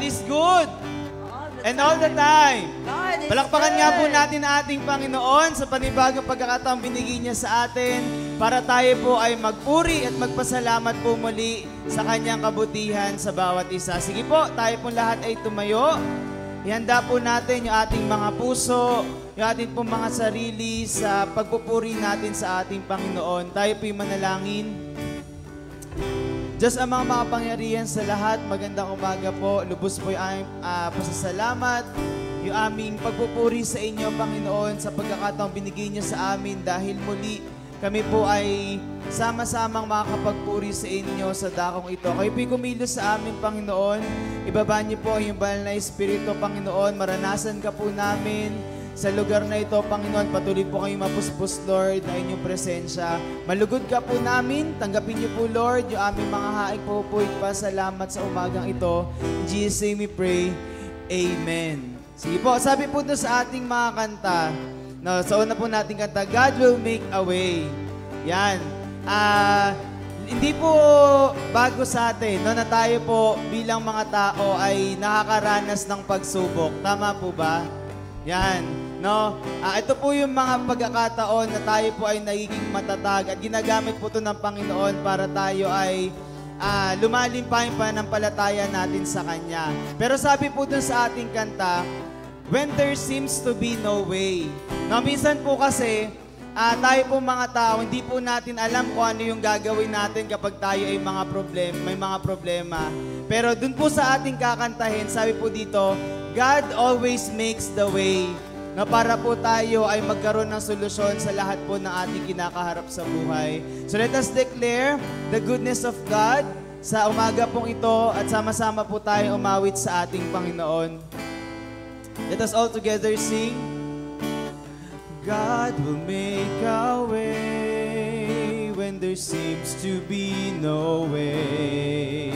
is good. And all the time. God is Palakpakan nga po good. natin ang ating Panginoon sa panibagong pagkakataong binigay niya sa atin para tayo po ay magpuri at magpasalamat po muli sa kanyang kabutihan sa bawat isa. Sige po, tayo po lahat ay tumayo. Ihanda po natin yung ating mga puso, yung ating po mga sarili sa pagpupuri natin sa ating Panginoon. Tayo po yung manalangin. Diyos amang makapangyarihan sa lahat, magandang umaga po. Lubos po yung aming pasasalamat, yung aming pagpupuri sa inyo, Panginoon, sa pagkakataong binigay niyo sa amin dahil muli kami po ay sama-samang makakapagpuri sa inyo sa dakong ito. Kayo po'y kumilos sa amin, Panginoon. Ibaba niyo po yung banal na Espiritu, Panginoon. Maranasan ka po namin sa lugar na ito, Panginoon. Patuloy po kayong mapuspos, Lord, na inyong presensya. Malugod ka po namin. Tanggapin niyo po, Lord, yung aming mga haing po pasalamat sa umagang ito. In Jesus' name we pray. Amen. Sige po, sabi po doon sa ating mga kanta, no, sa una po nating kanta, God will make a way. Yan. Hindi po bago sa atin, no, na tayo po bilang mga tao ay nakakaranas ng pagsubok. Tama po ba? Yan. No? Ito po yung mga pagkakataon na tayo po ay nagiging matatag at ginagamit po ito ng Panginoon para tayo ay lumalim pa yung pananampalataya natin sa Kanya. Pero sabi po dun sa ating kanta, when there seems to be no way. No, minsan po kasi, tayo po mga tao, hindi po natin alam kung ano yung gagawin natin kapag tayo ay may mga problema. Pero dun po sa ating kakantahin, sabi po dito, God always makes the way. Na para po tayo ay magkaroon ng solusyon sa lahat po ng ating kinakaharap sa buhay. So let us declare the goodness of God sa umaga pong ito at sama-sama po tayo umawit sa ating Panginoon. Let us all together sing. God will make a way when there seems to be no way.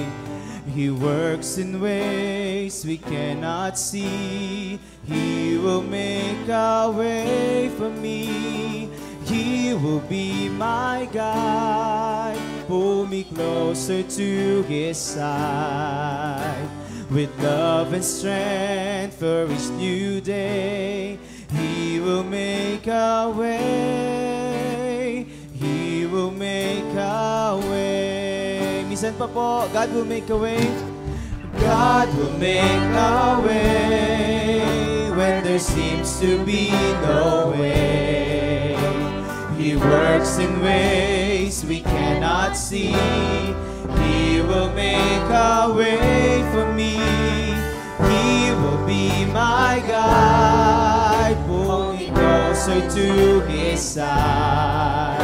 He works in ways we cannot see. He will make a way for me. He will be my guide. Pull me closer to His side. With love and strength for each new day, He will make a way. He will make a way. Minsan pa po, God will make a way. God will make a way when there seems to be no way. He works in ways we cannot see. He will make a way for me. He will be my guide. Pull me closer to His side.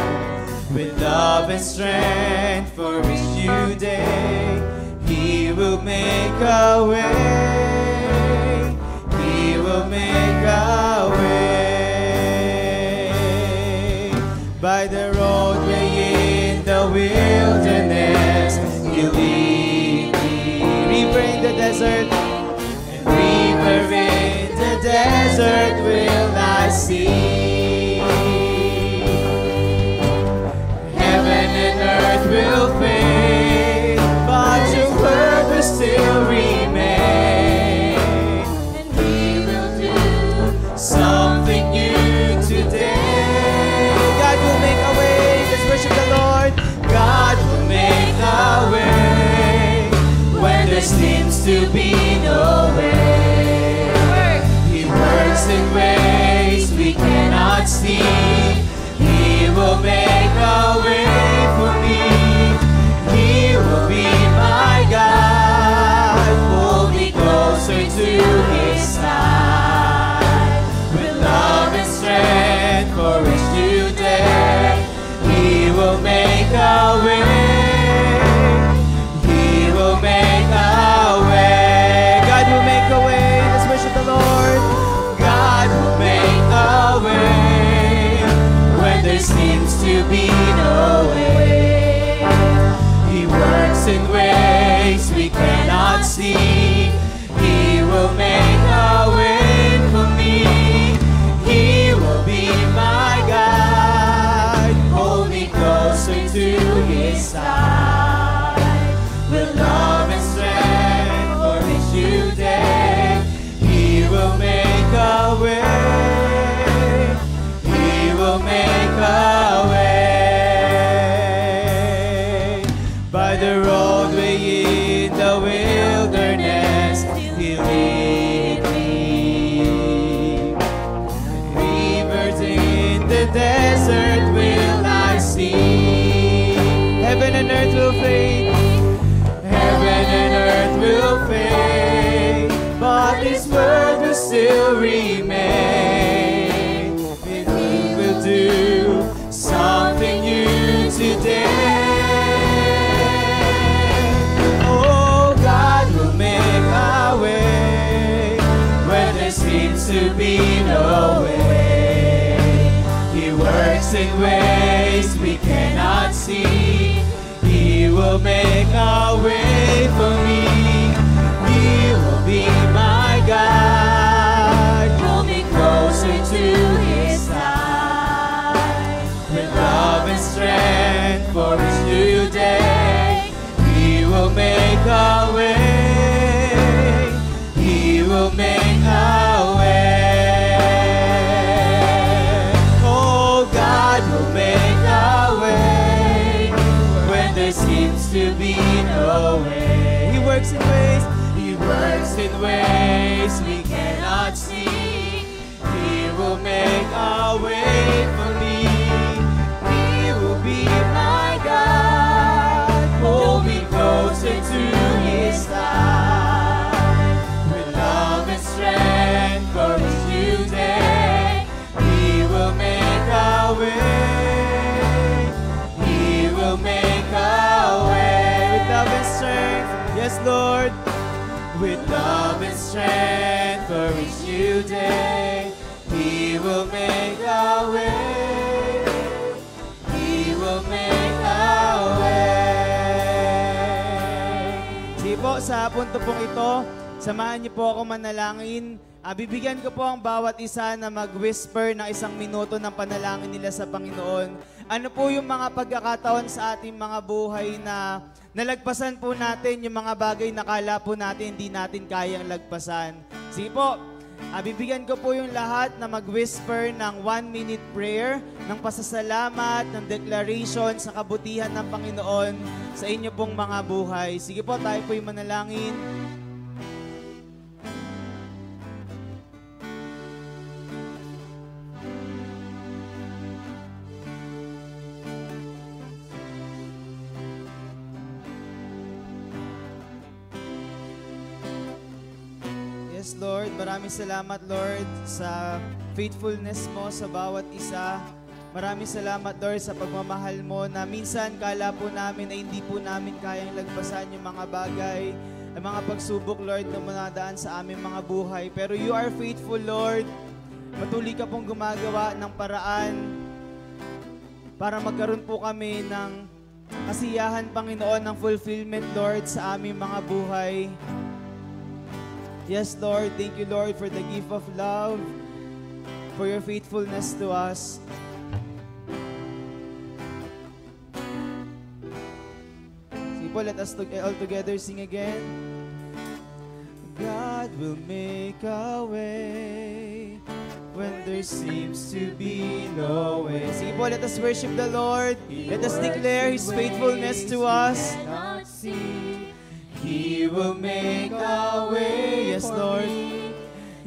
With love and strength for each new day, He will make a way. He will make a way. By the roadway in the wilderness, He'll lead me. River in the desert, and river in the desert will I see. Heaven and earth will fade, but Your word will still remain. And He will do something new today. God will make a way. Let's worship the Lord. God will make a way when there seems to be no way. He works in ways we cannot see. He will make a way for me. He will be my guide. Pull me closer to His side. With love and strength for each new day, He will make a way. He will make a way. God will make a way. Let's worship the Lord. God will make a way when there seems to be no way. He works in ways we cannot see. He will make a way for me. He will be my guide. Hold me closer to His side. With love and strength for each new day. earth will I see. Heaven and earth will fade. Heaven and earth will fade, but His word will still remain. And He will do something new today. Oh, God will make a way where there seems to be no way. He works in ways we cannot see. He will make a way for me. He will be my guide. Pull me closer to His side. With love and strength for each new day, He will make a way. He will make a way. Oh, God will make a way when there seems to be no way. He works in ways. He works in ways we cannot see. He will make a way for me. He will be my God. Hold me closer to His side. With love and strength for each new day, He will make a way. He will make a way. With love and strength, yes, Lord. With love and strength for each new day, He will make a way. He will make a way. Sige po, sa punto pong ito, samahan niyo po ako manalangin. Bibigyan ko po ang bawat isa na mag-whisper ng 1 minuto ng panalangin nila sa Panginoon. Ano po yung mga pagkakataon sa ating mga buhay na nalagpasan po natin yung mga bagay na kala po natin hindi natin kayang lagpasan. Sige po, bibigyan ko po yung lahat na mag-whisper ng 1-minute prayer, ng pasasalamat, ng declaration sa kabutihan ng Panginoon sa inyo pong mga buhay. Sige po, tayo po yung manalangin. Yes, Lord. Maraming salamat, Lord, sa faithfulness mo sa bawat isa. Maraming salamat, Lord, sa pagmamahal mo na minsan kala po namin ay hindi po namin kayang lagpasan yung mga bagay, ang mga pagsubok, Lord, na manadaan sa aming mga buhay. Pero you are faithful, Lord. Patuloy ka pong gumagawa ng paraan para magkaroon po kami ng kasiyahan, Panginoon, ng fulfillment, Lord, sa aming mga buhay. Yes, Lord. Thank you, Lord, for the gift of love, for your faithfulness to us. Sige po, let us all together sing again. God will make a way when there seems to be no way. Sige po, let us worship the Lord. Let us declare His faithfulness to us. He will make a way, yes, Lord.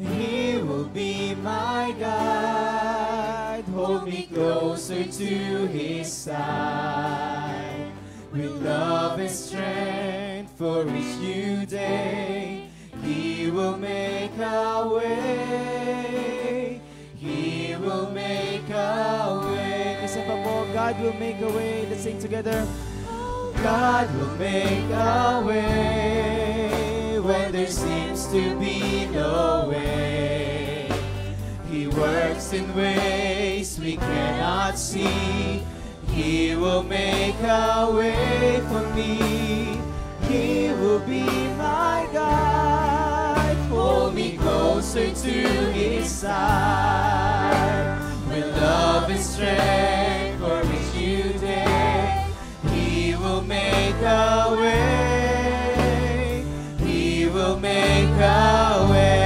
He will be my guide. Hold me closer to His side. With love and strength for each new day, He will make a way. He will make a way. Isa pa po, God will make a way. Let's sing together. God will make a way when there seems to be no way. He works in ways we cannot see. He will make a way for me. He will be my guide. Hold me closer to His side. With love and strength for each new day, He will make a way. He will make a way.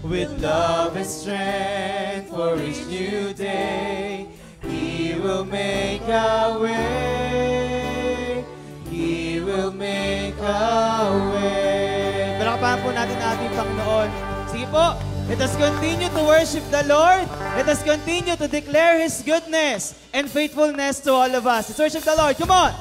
With love and strength for each new day, He will make a way. He will make a way. Palakpakan po natin ating Panginoon. Sige po, let us continue to worship the Lord. Let us continue to declare His goodness and faithfulness to all of us. Let's worship the Lord. Come on!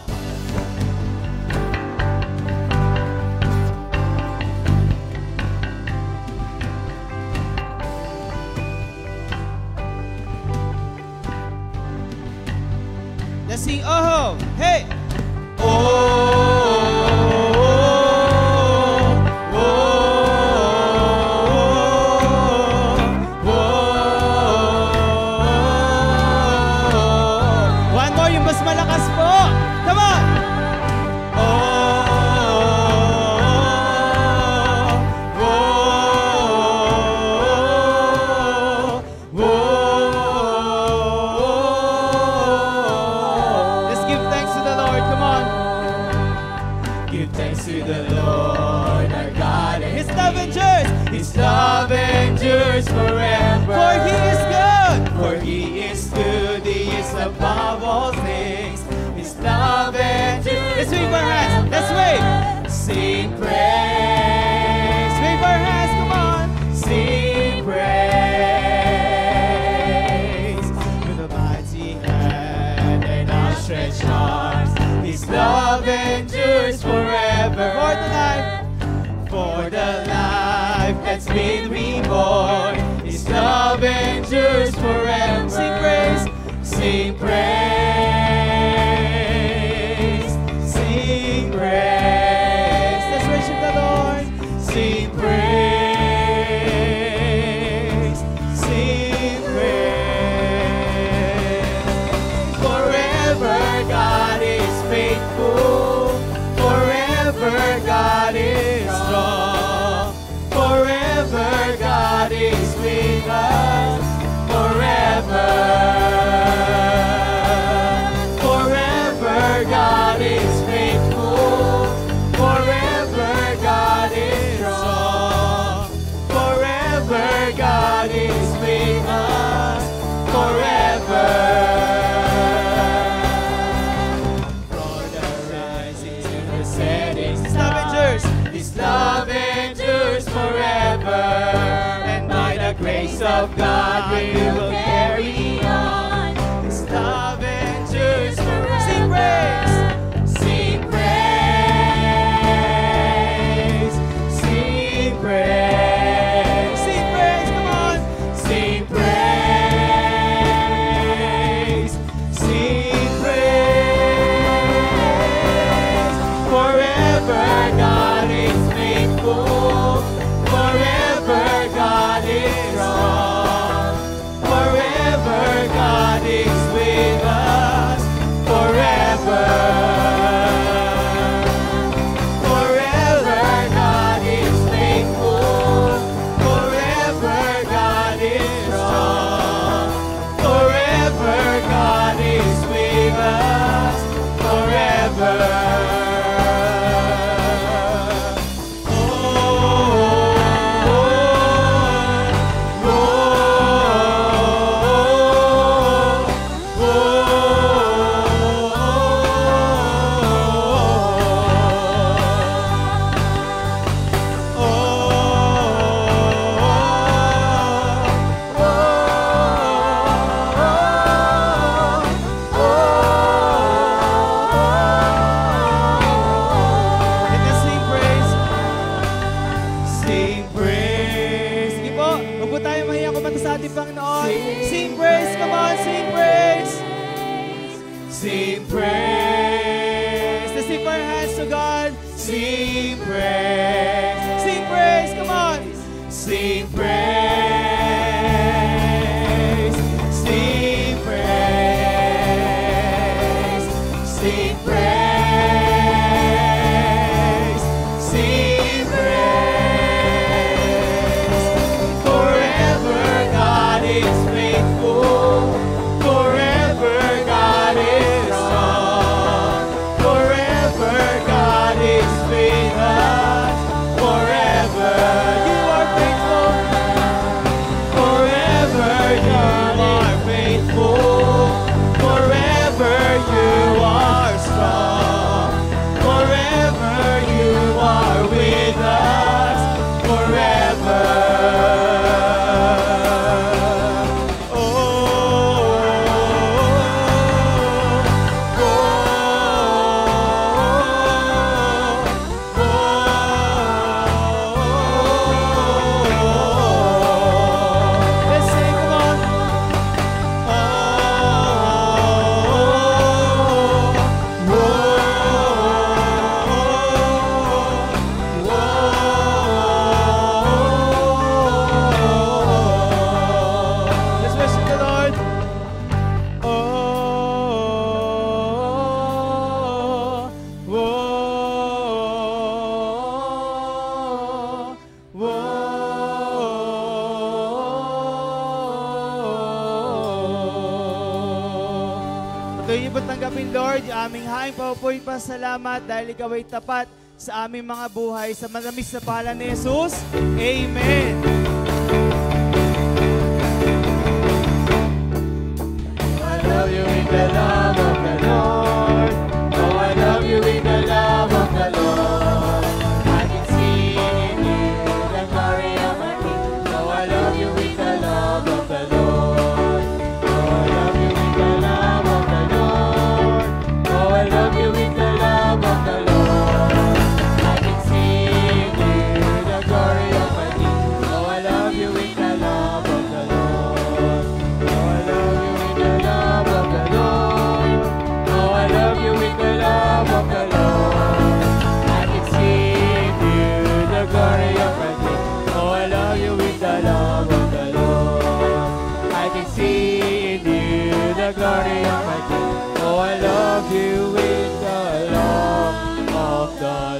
Let's sing, oh, hey! One more, yung mas malakas po. Come on! Let's give thanks to the Lord. Come on. Give thanks to the Lord our God. His love endures. His love endures forever. For He is good. For He is good. He is above all things. His love endures. Let's wave our hands. Let's wave. Sing praise. Wave our hands. Come on. Sing praise. With a mighty hand and outstretched arms. His love endures forever. For the life that's been reborn. His love endures forever. Sing praise. Sing praise. Sing praise. Let's worship the Lord. Sing praise. Sing praise. Forever God is faithful. Forever God is strong. Forever God is with us. Forever. Forever God is faithful. Forever God is strong. Forever God is with us. Forever. From the rising to the setting, His love endures. His love endures forever. And by the grace of God we will carry on. His love endures forever. Sing praise. Sing praise. Sing praise. Sing praise. Come on. Sing praise. Sing praise. Forever God is faithful. Forever God is strong. Forever God is with us. Forever. Forever God is faithful. Forever God is strong. Forever God is with us. Forever. Sing praise. Sige po, huwag po tayo mahiyang kumanta sa ating Panginoon. Sing praise, come on, sing praise. Sing praise. Let's lift our hands to God. Sing praise. Sing praise, come on. Sing praise. Sing praise. Sing praise. Sing praise. Forever God is faithful. Forever God is strong. Forever God is with us. Forever you are faithful. Patuloy niyo po tanggapin, Lord, yung aming haing paupoy pasalamat dahil ikaw ay tapat sa aming mga buhay. Sa matamis na pangalan ni Jesus, Amen. I love you in the love of the Lord. Oh, I love you in the love of the Lord. I can see in you the glory of my King. Oh, I love you in the love of the Lord. Oh, I love you in the love of the Lord. Oh, I love you in the love of the Lord. I can see in you the glory of my King. Oh, I love you in the love of the Lord. Oh, I love you in the love of the Lord. Oh, I love you with the love of the Lord. I can see in you the glory of my King. Oh, I love you with the love of the Lord. I can see in you the glory of my King. Oh, I love you with the love of the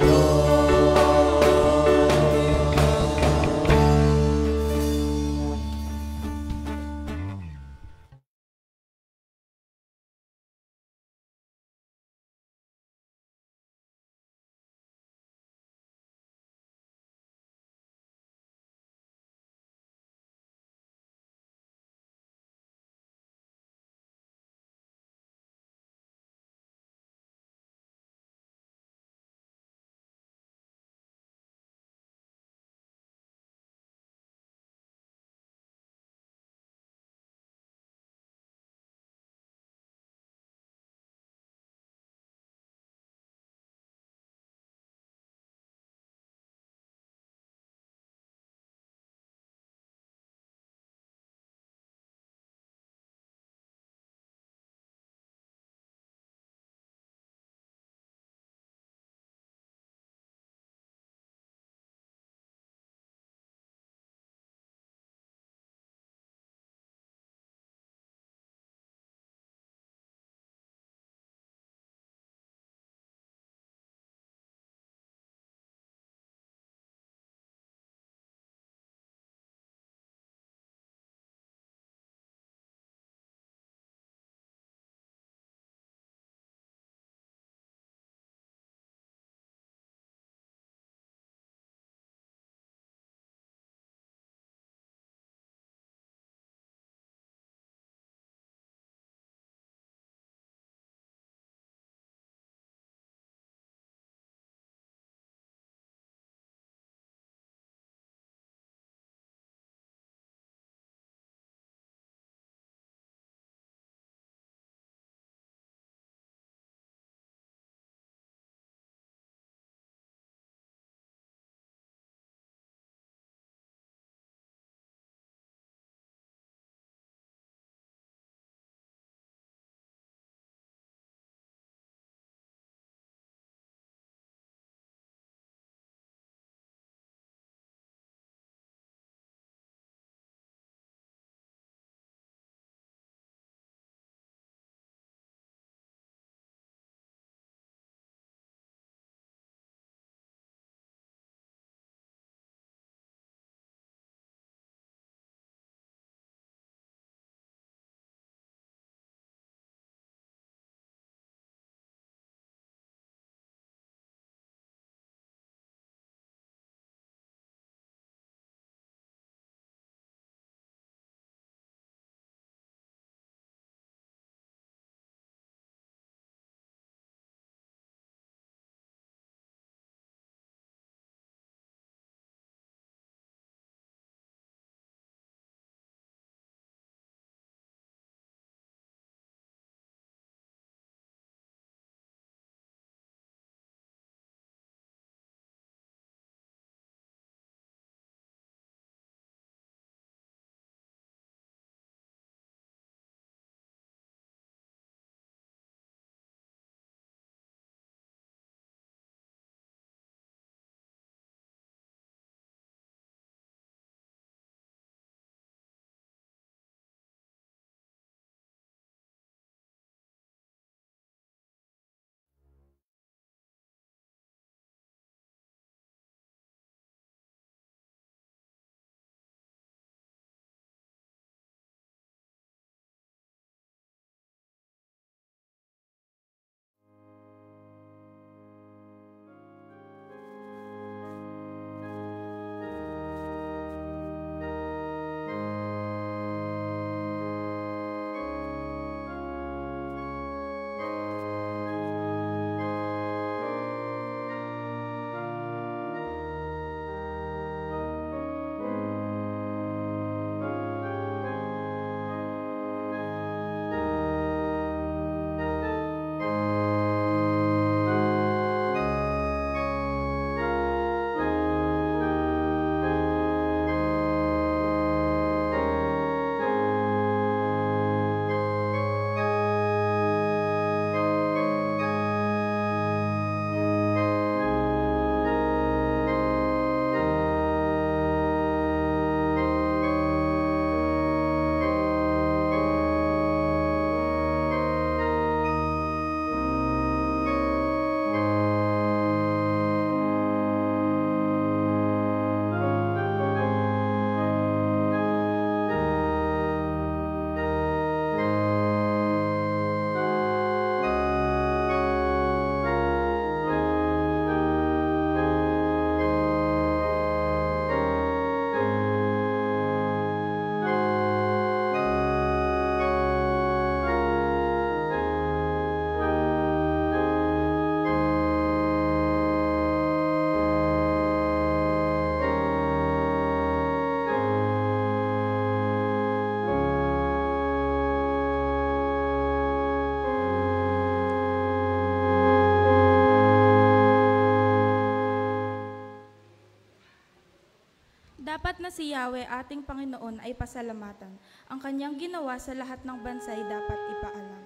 Dapat na si Yahweh ating Panginoon ay pasalamatan. Ang kanyang ginawa sa lahat ng bansa ay dapat ipaalam.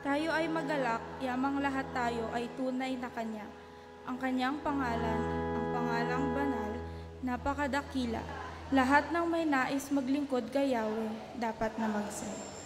Tayo ay magalak, yamang lahat tayo ay tunay na Kanya. Ang Kanyang pangalan, ang pangalang banal, napakadakila. Lahat ng may nais maglingkod kay Yahweh, dapat na magsay.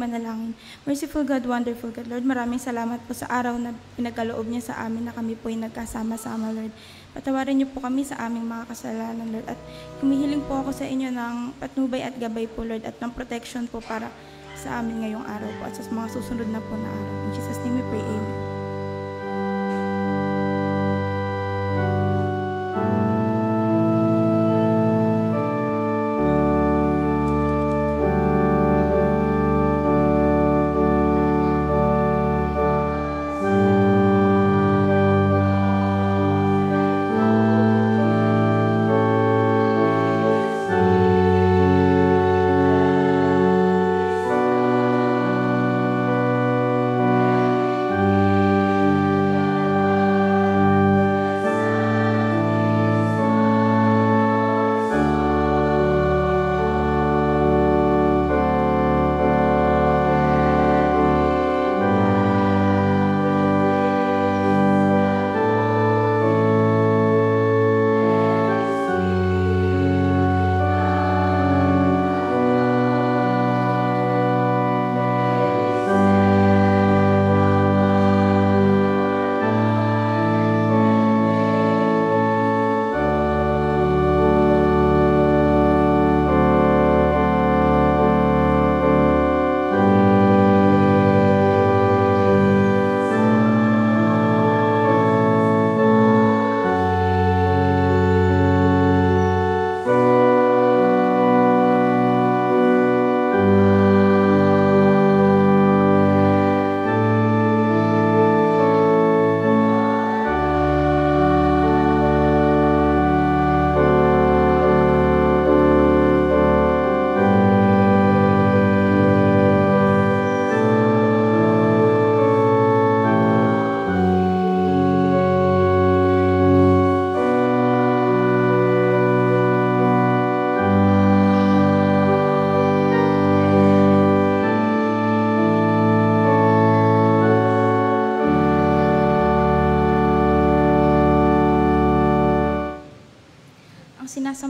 Manalangin. Merciful God, wonderful God, Lord, maraming salamat po sa araw na pinagkaloob niya sa amin na kami po ay nagkasama-sama, Lord. Patawarin niyo po kami sa aming mga kasalanan, Lord. At humihiling po ako sa inyo ng patnubay at gabay po, Lord, at ng protection po para sa amin ngayong araw po at sa mga susunod na po na araw. In Jesus' name we pray, Amen.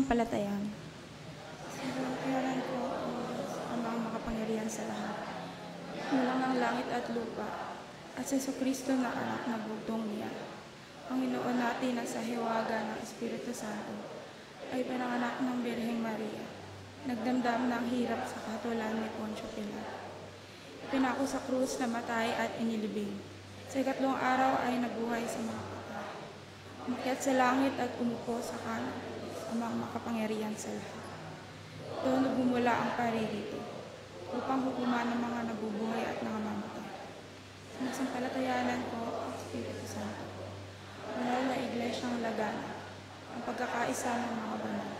Sumasampalatayan. Sumasampalatayan ko ang mga makapangyarihan sa lahat. Mulang ng langit at lupa, at sa Kristo na anak na bugtong niya. Panginoon natin na sa hiwaga ng Espiritu Santo ay pinanganak ng Birheng Maria. Nagdamdam ng hirap sa katulan ni Poncio Pilato. Pinako sa krus na matay at inilibing. Sa ikatlong araw ay nabuhay sa mga patay. Umakyat sa langit at umupo sa kanan ang mga makapangyarihan sa lahat. Doon nagmumula ang paririto upang hukuman ng mga nabubuhay at nangamamatay. Sinasampalatayanan ko ang Espiritu Santo. Banal na iglesyang lagana, ang pagkakaisa ng mga banal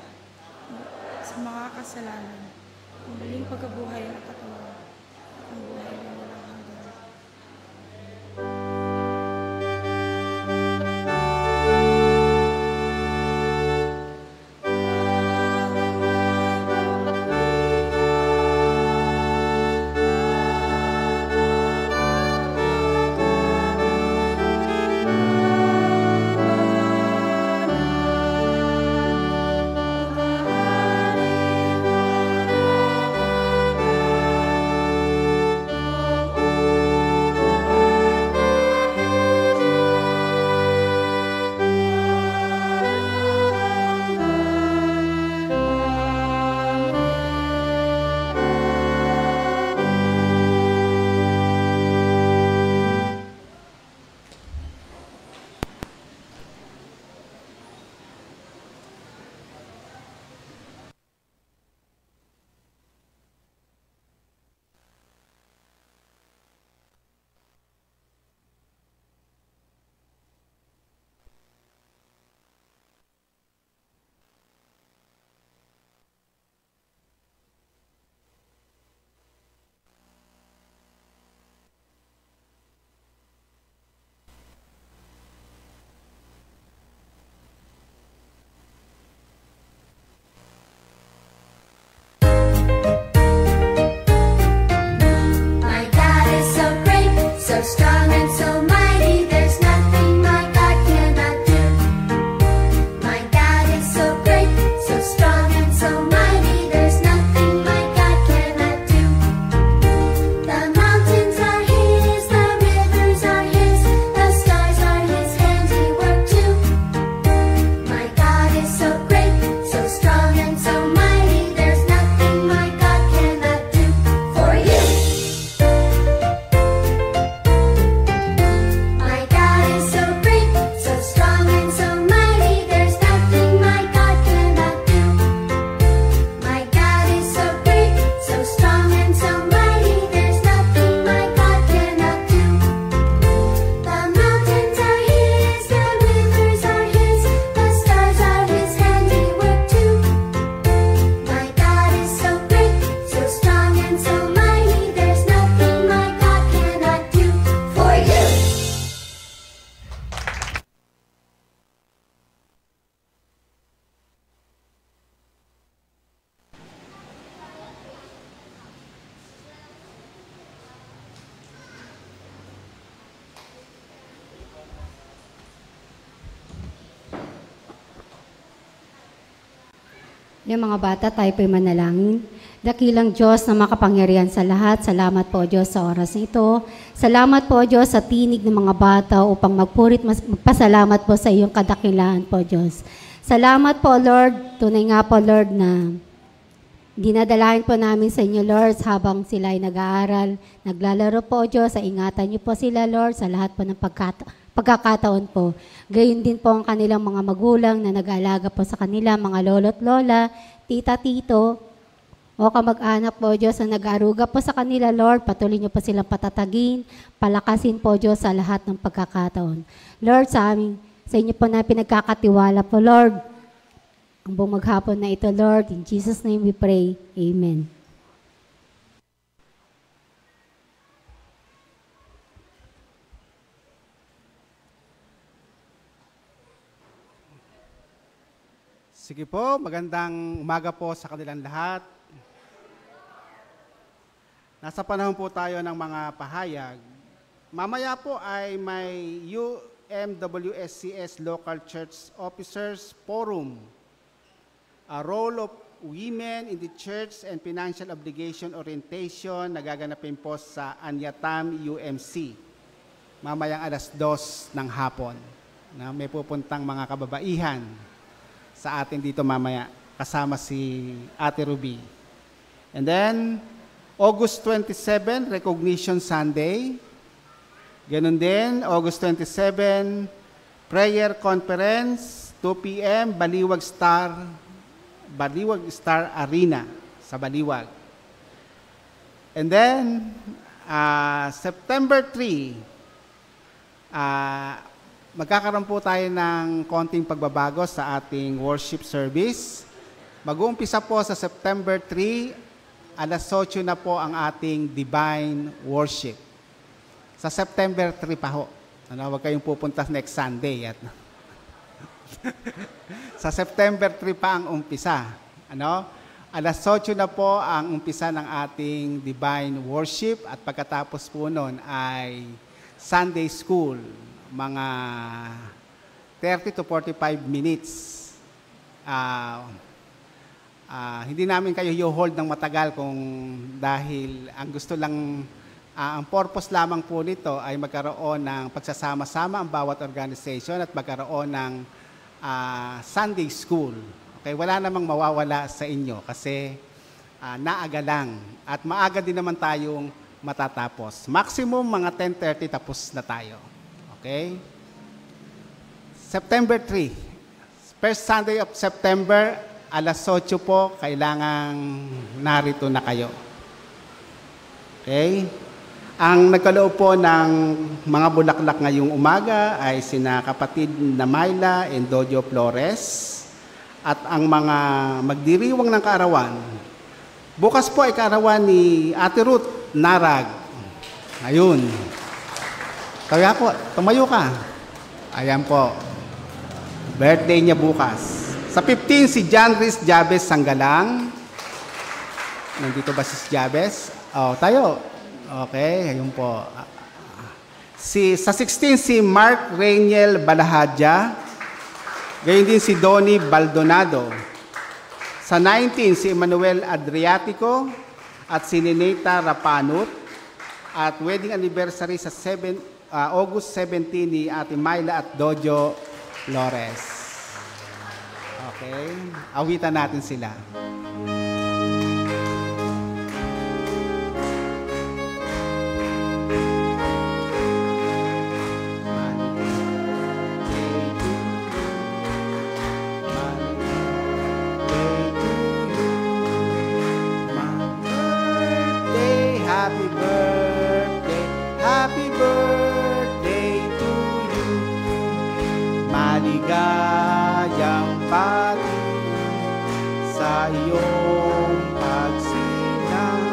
sa mga kasalanan, ang muling pagkabuhay ng katawan, at ang buhay na walang hanggan. Yung mga bata, tayo po'y manalangin. Dakilang Diyos na makapangyarihan sa lahat, salamat po Diyos sa oras na ito. Salamat po Diyos sa tinig ng mga bata upang magpurit, magpasalamat po sa iyong kadakilaan po Diyos. Salamat po Lord, tunay nga po Lord na dinadalahin po namin sa inyo Lord habang sila ay nag-aaral, naglalaro po Diyos, sa ingatan niyo po sila Lord sa lahat po ng pagkakataon po. Gayon din po ang kanilang mga magulang na nag-aalaga po sa kanila, mga lolo't lola, tita, tito, o kamag-anak po Diyos na nag-aaruga po sa kanila, Lord. Patuloy niyo po silang patatagin, palakasin po Diyos sa lahat ng pagkakataon. Lord, sa inyo po na pinagkakatiwala po, Lord. Ang buong maghapon na ito, Lord. In Jesus' name we pray. Amen. Sige po, magandang umaga po sa kanilang lahat. Nasa panahon po tayo ng mga pahayag. Mamaya po ay may UMWSCS Local Church Officers Forum. a role of women in the church and financial obligation orientation na gaganapin po sa Anyatam UMC. Mamayang alas 2 ng hapon. Na may pupuntang mga kababaihan sa atin dito mamaya kasama si Ate Ruby. And then, August 27, Recognition Sunday. Ganun din, August 27, Prayer Conference, 2 p.m., Baliwag Star Arena sa Baliwag. And then, September 3, magkakaroon po tayo ng konting pagbabago sa ating worship service. Mag-uumpisa po sa September 3, alas 8 na po ang ating divine worship. Sa September 3 pa ho. Huwag kayong pupunta next Sunday. Sa September 3 pa ang umpisa. Alas 8 na po ang umpisa ng ating divine worship at pagkatapos po nun ay Sunday school. Mga 30 to 45 minutes. Hindi namin kayo i-hold ng matagal dahil ang gusto lang, ang purpose lamang po nito ay magkaroon ng pagsasama-sama ang bawat organization at magkaroon ng Sunday school. Okay, wala namang mawawala sa inyo kasi naaga lang at maaga din naman tayong matatapos. Maximum mga 10:30 tapos na tayo. Okay? September 3. First Sunday of September, alas 8 po, kailangang narito na kayo. Okay? Ang nagkaloob po ng mga bulaklak ngayong umaga ay sina kapatid na Myla and Dojo Flores at ang mga magdiriwang ng kaarawan. Bukas po ay kaarawan ni Ate Ruth Narag. Ayun. Kaya po, tumayo ka. Ayan po. Birthday niya bukas. Sa 15, si John Rhys Jabez Sanggalang. Nandito ba si Jabez? Tayo. Okay, ayun po. Sa 16, si Mark Rainiel Balahadja. Gayon din si Donnie Baldonado. Sa 19, si Emmanuel Adriatico at si Nineta Rapanut. At wedding anniversary sa August 17 ni Ate Myla at Dojo Flores. Okay, awitan natin sila. Maligayang pati sa iyong pagsilang.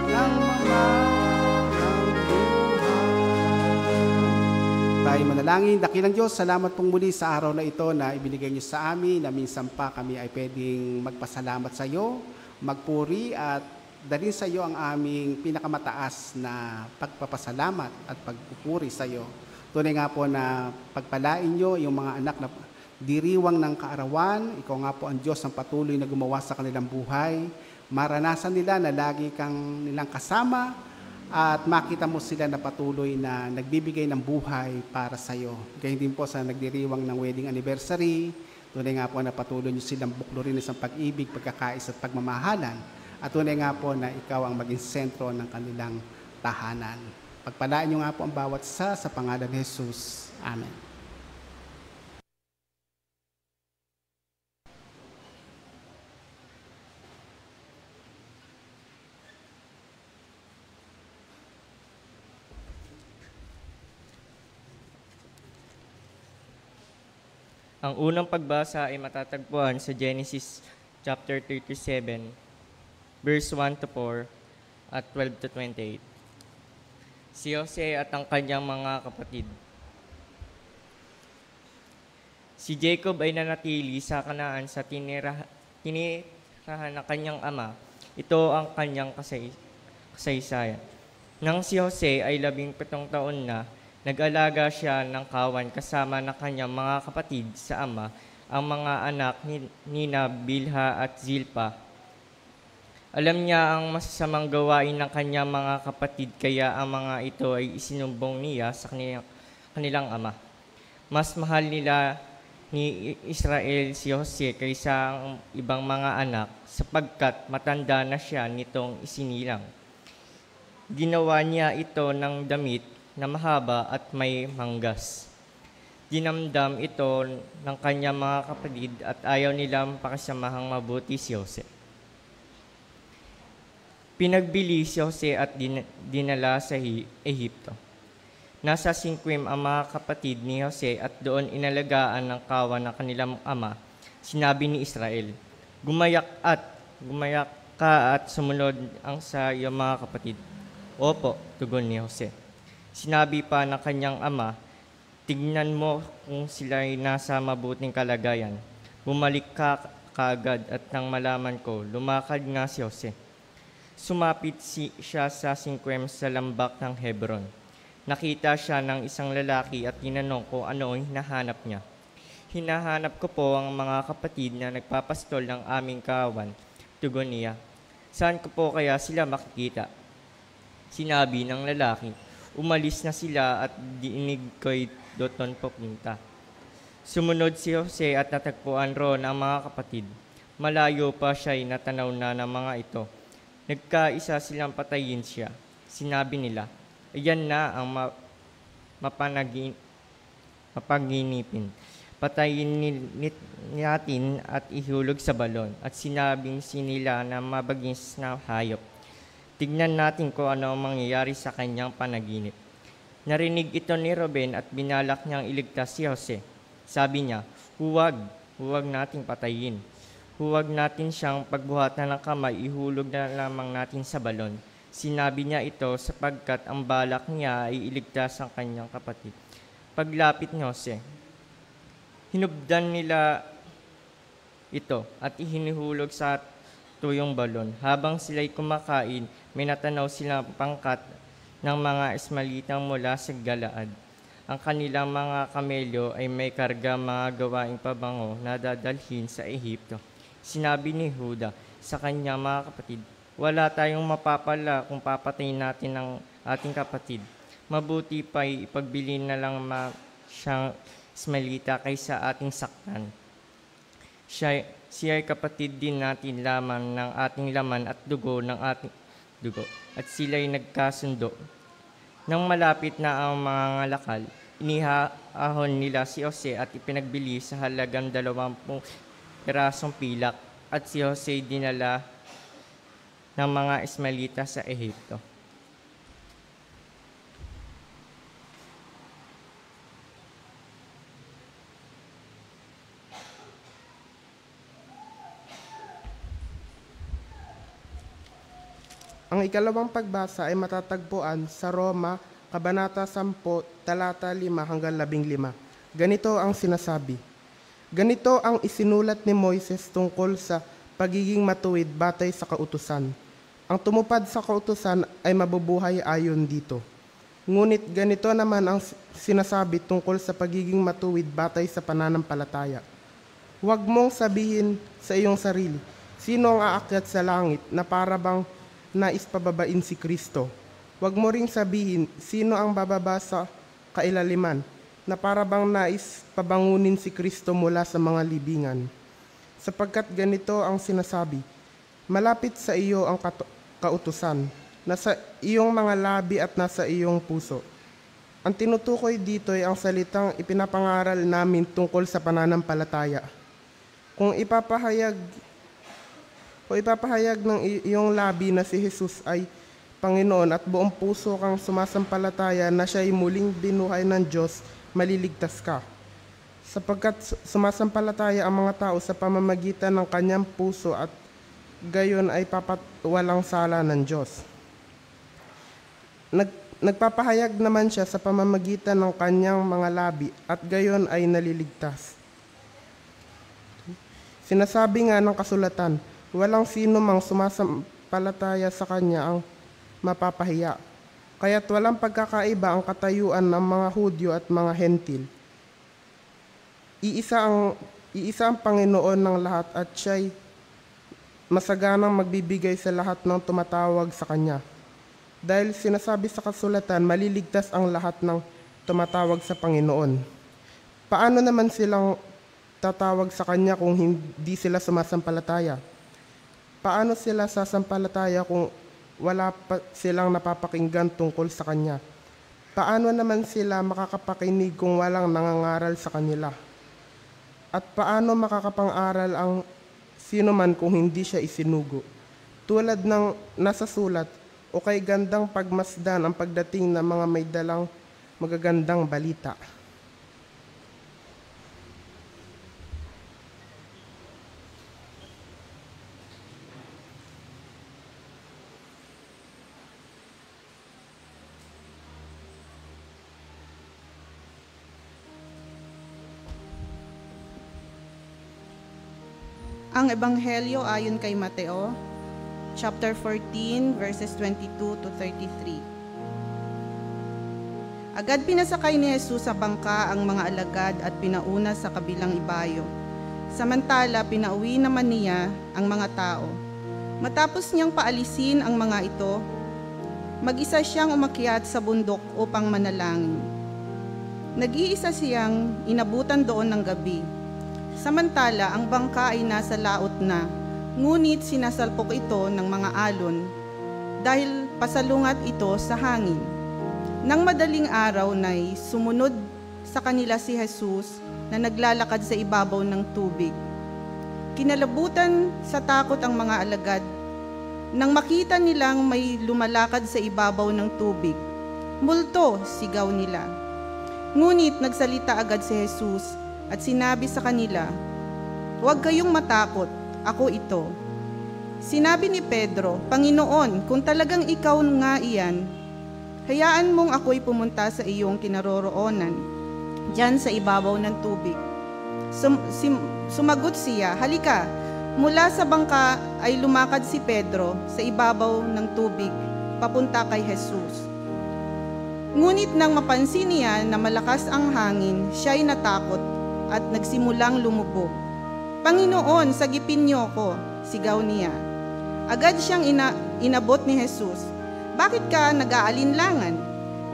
Ng mamahang buhay. Tayo manalangin. Dakilang Diyos, salamat pong muli sa araw na ito na ibinigay niyo sa amin, na minsan pa kami ay pwedeng magpasalamat sa iyo, magpuri at dalhin sa iyo ang aming pinakamataas na pagpapasalamat at pagpupuri sa iyo. Tunay nga po na pagpalain niyo yung mga anak na diriwang ng kaarawan. Ikaw nga po ang Diyos ang patuloy na gumawa sa kanilang buhay. Maranasan nila na lagi kang nilang kasama at makita mo sila na patuloy na nagbibigay ng buhay para sa iyo. Gayun din po sa nagdiriwang ng wedding anniversary. Tunay nga po na patuloy niyo silang buklurin sa pag-ibig, pagkakais at pagmamahalan. At tunay nga po na ikaw ang maging sentro ng kanilang tahanan. Pagpalain niyo nga po ang bawat isa sa pangalan ni Jesus. Amen. Ang unang pagbasa ay matatagpuan sa Genesis chapter 37, verse 1 to 4 at 12 to 28. Si Jose at ang kanyang mga kapatid. Si Jacob ay nanatili sa Kanaan sa tinirahan ng kanyang ama. Ito ang kanyang kasaysayan. Nang si Jose ay 17 taon na, Nag-alaga siya ng kawan kasama ng kanyang mga kapatid sa ama, ang mga anak ni Nina, Bilha at Zilpa. Alam niya ang masasamang gawain ng kanyang mga kapatid, kaya ang mga ito ay isinumbong niya sa kanilang ama. Mas mahal nila ni Israel si Jose kaysa ang ibang mga anak, sapagkat matanda na siya nitong isinilang. Ginawa niya ito ng damit na mahaba at may manggas. Dinamdam ito ng kanyang mga kapatid at ayaw nilang pakasamahang mabuti si Jose. Pinagbili si Jose at dinala sa Ehipto. Nasa Sinquim ang mga kapatid ni Jose at doon inalagaan ng kawan ng kanilang ama. Sinabi ni Israel, Gumayak ka at sumunod ang sa iyong mga kapatid. Opo, tugon ni Jose. Sinabi pa ng kanyang ama, Tignan mo kung sila'y nasa mabuting kalagayan. Bumalik ka kaagad at nang malaman ko, lumakad nga si Jose. Sumapit siya sa Sinquem sa lambak ng Hebron. Nakita siya ng isang lalaki at tinanong ko ano ang hinahanap niya. Hinahanap ko po ang mga kapatid na nagpapastol ng aming kawan. Tugon niya, Saan ko po kaya sila makikita? Sinabi ng lalaki, Umalis na sila at diinig ko'y doon papunta. Sumunod si Jose at natagpuan roon ang mga kapatid. Malayo pa siya'y natanaw na ng mga ito. Nagkaisa silang patayin siya. Sinabi nila, Ayan na ang mapaginipin. Patayin natin at ihulog sa balon. At sinabing sinila na mabagis na hayop. Tignan natin kung ano ang mangyayari sa kanyang panaginip. Narinig ito ni Ruben at binalak niyang iligtas si Jose. Sabi niya, huwag nating patayin. Huwag natin siyang pagbuhatan ng kamay, ihulog na lamang natin sa balon. Sinabi niya ito sapagkat ang balak niya ay iligtas ang kanyang kapatid. Paglapit ni Jose, hinubdan nila ito at ihinihulog sa tuyong balon. Habang sila'y kumakain, may natanaw silang pangkat ng mga Ismaelitang mula sa Galaad. Ang kanilang mga kamelyo ay may karga mga gawaing pabango na dadalhin sa Ehipto. Sinabi ni Huda sa kanyang mga kapatid, Wala tayong mapapala kung papatayin natin ang ating kapatid. Mabuti pa'y ipagbili na lang siyang Ismaelita kaysa ating saktan. Siya ay kapatid din natin laman ng ating laman at dugo ng ating dugo. At sila'y nagkasundo. Nang malapit na ang mga ngalakal, inihahon nila si Jose at ipinagbili sa halagang 20 pirasong pilak at si Jose dinala ng mga Ismaelita sa Ehipto. Ang ikalawang pagbasa ay matatagpuan sa Roma, Kabanata 10, talata 5 hanggang 15. Ganito ang sinasabi. Ganito ang isinulat ni Moises tungkol sa pagiging matuwid batay sa kautusan. Ang tumupad sa kautusan ay mabubuhay ayon dito. Ngunit ganito naman ang sinasabi tungkol sa pagiging matuwid batay sa pananampalataya. Huwag mong sabihin sa iyong sarili, sino ang aakyat sa langit na para bang nais pababain si Kristo. Huwag mo ring sabihin, sino ang bababa sa kailaliman, na para bang nais pabangunin si Kristo mula sa mga libingan. Sapagkat ganito ang sinasabi, malapit sa iyo ang kautusan, nasa iyong mga labi at nasa iyong puso. Ang tinutukoy dito ay ang salitang ipinapangaral namin tungkol sa pananampalataya. Kung ipapahayag ng iyong labi na si Jesus ay Panginoon at buong puso kang sumasampalataya na siya ay muling binuhay ng Diyos, maliligtas ka. Sapagkat sumasampalataya ang mga tao sa pamamagitan ng kanyang puso at gayon ay papatwalang sala ng Diyos. Nagpapahayag naman siya sa pamamagitan ng kanyang mga labi at gayon ay naliligtas. Sinasabi nga ng kasulatan, walang sino mang sumasampalataya sa kanya ang mapapahiya. Kaya't walang pagkakaiba ang katayuan ng mga Hudyo at mga Hentil. Iisa ang Panginoon ng lahat at siya'y masaganang magbibigay sa lahat ng tumatawag sa Kanya. Dahil sinasabi sa kasulatan, maliligtas ang lahat ng tumatawag sa Panginoon. Paano naman silang tatawag sa Kanya kung hindi sila sumasampalataya? Paano sila sasampalataya kung wala pa silang napapakinggan tungkol sa Kanya? Paano naman sila makakapakinig kung walang nangangaral sa kanila? At paano makakapang-aral ang sino man kung hindi siya isinugo? Tulad ng nasa sulat, o kay gandang pagmasdan ang pagdating ng mga may dalang magagandang balita. Ang Ebanghelyo ayon kay Mateo, chapter 14, verses 22 to 33. Agad pinasakay ni Jesus sa bangka ang mga alagad at pinauna sa kabilang ibayo. Samantala, pinauwi naman niya ang mga tao. Matapos niyang paalisin ang mga ito, mag-isa siyang umakyat sa bundok upang manalangin. Nag-iisa siyang inabutan doon ng gabi. Samantala, ang bangka ay nasa laot na, ngunit sinasalpok ito ng mga alon dahil pasalungat ito sa hangin. Nang madaling araw na'y sumunod sa kanila si Jesus na naglalakad sa ibabaw ng tubig. Kinalabutan sa takot ang mga alagad nang makita nilang may lumalakad sa ibabaw ng tubig. "Multo!" sigaw nila. Ngunit nagsalita agad si Jesus at sinabi sa kanila, "Huwag kayong matakot, ako ito." Sinabi ni Pedro, "Panginoon, kung talagang ikaw nga iyan, hayaan mong ako'y pumunta sa iyong kinaroroonan, diyan sa ibabaw ng tubig." Sumagot siya, "Halika." Mula sa bangka ay lumakad si Pedro sa ibabaw ng tubig, papunta kay Jesus. Ngunit nang mapansin niya na malakas ang hangin, siya'y natakot at nagsimulang lumubog. "Panginoon, sagipin niyo ko," sigaw niya. Agad siyang inabot ni Jesus. "Bakit ka nag-aalinlangan?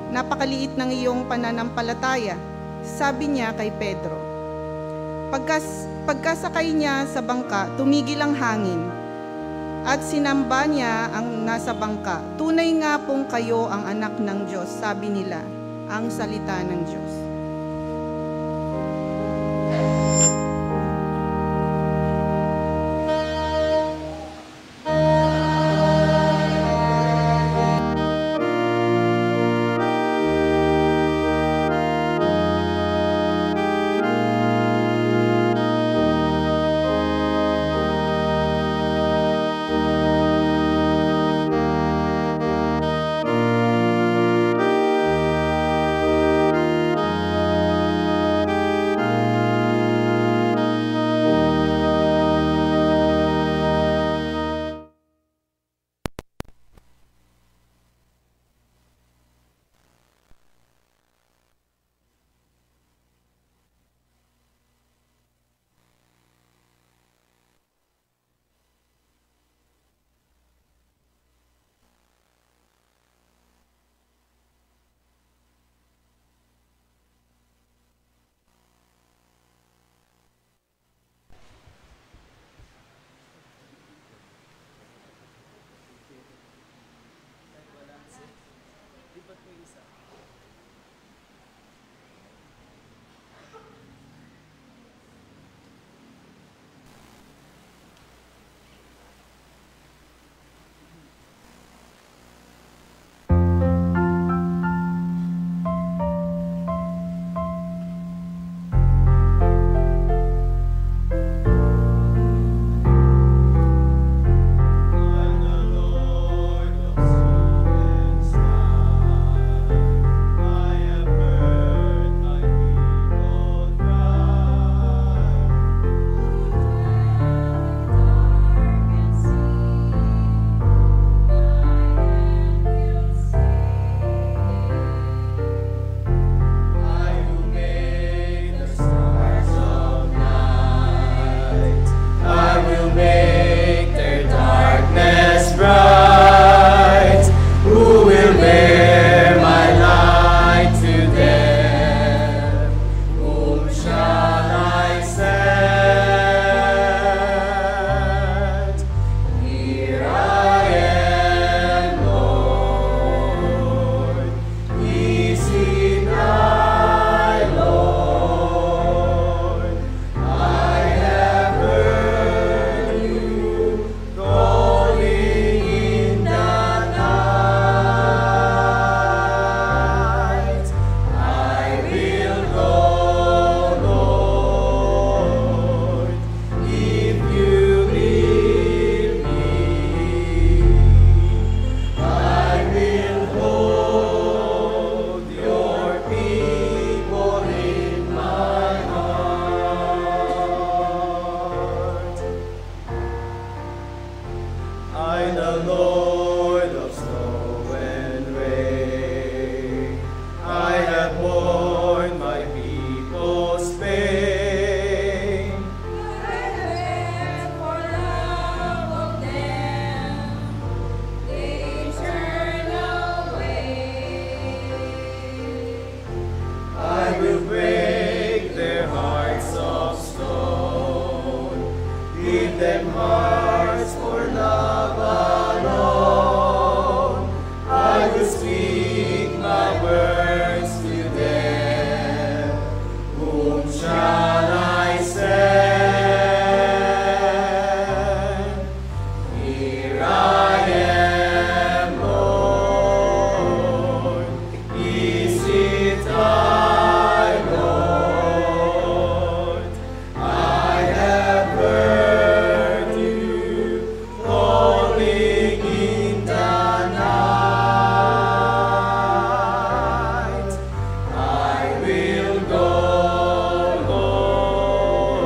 Napakaliit ng iyong pananampalataya," sabi niya kay Pedro. Pagkasakay niya sa bangka, tumigil ang hangin at sinamba niya ang nasa bangka. "Tunay nga pong kayo ang anak ng Diyos," sabi nila, ang salita ng Diyos. them hearts for love alone. I will speak my words to them. Whom shall I send? Here I am, Lord. Is it I, Lord? I have heard you calling in the night. I will go,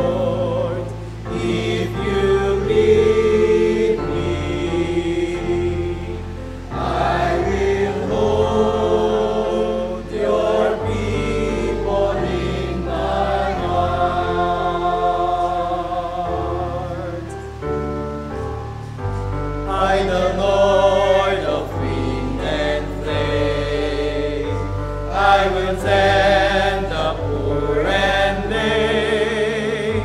Lord, if you lead me. I will hold your people in my heart. I, the Lord of wind and flame, I will tend the poor and lame.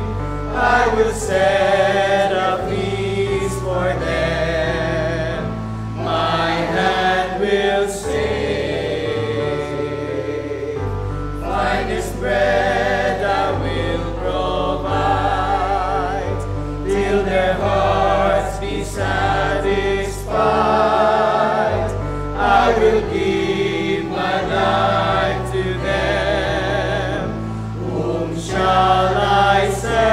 I will set a feast for them. My hand will save. Finest bread I will provide, till their hearts be satisfied. I will give my life to them. Whom shall I send?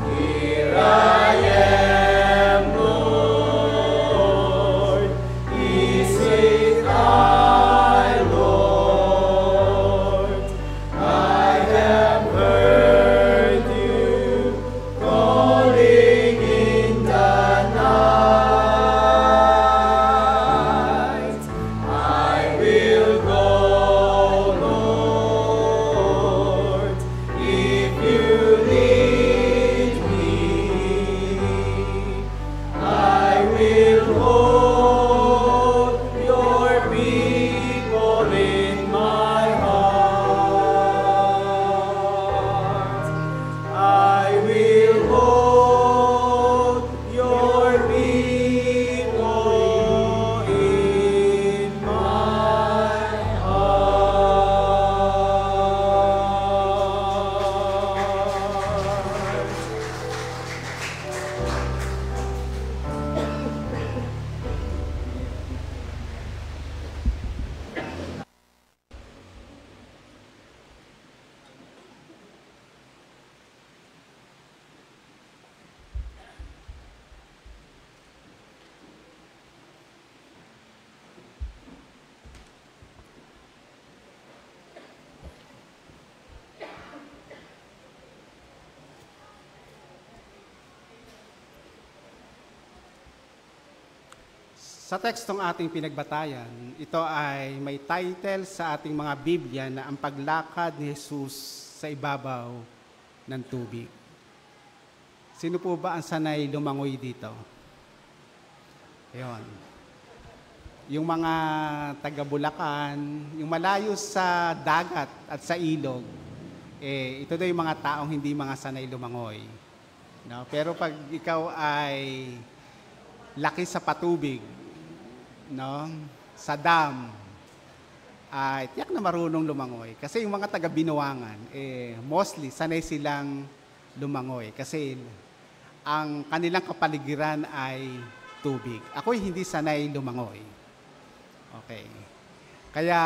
Here I am, Lord. Is it I, Lord? I have heard you calling in the night. I will go, Lord, if you lead me. I will hold your people in my heart. I will hold your people in my heart. Sa tekstong ating pinagbatayan, ito ay may title sa ating mga Biblia na ang paglakad ni Jesus sa ibabaw ng tubig. Sino po ba ang sanay lumangoy dito? Ayun. Yung mga taga Bulacan, yung malayo sa dagat at sa ilog, ito daw yung mga taong hindi mga sanay lumangoy. No? Pero pag ikaw ay laki sa patubig, no, sa dam, tiyak na marunong lumangoy. Kasi yung mga taga-Binuangan, mostly sanay silang lumangoy. Kasi ang kanilang kapaligiran ay tubig. Ako'y hindi sanay lumangoy. Okay. Kaya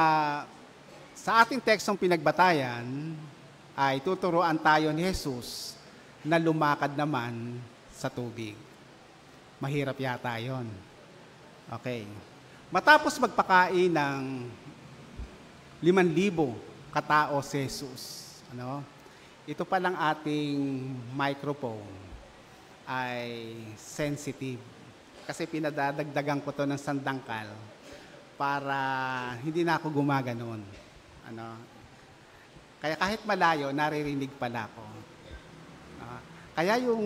sa ating tekstong pinagbatayan, ay tuturuan tayo ni Jesus na lumakad naman sa tubig. Mahirap yata yon. Okay. Matapos magpakain ng 5,000 katao si Jesus, ito palang ating microphone ay sensitive. Kasi pinadadagdagan ko to ng sandangkal para hindi na ako gumaganon. Kaya kahit malayo, naririnig pala ako. Kaya yung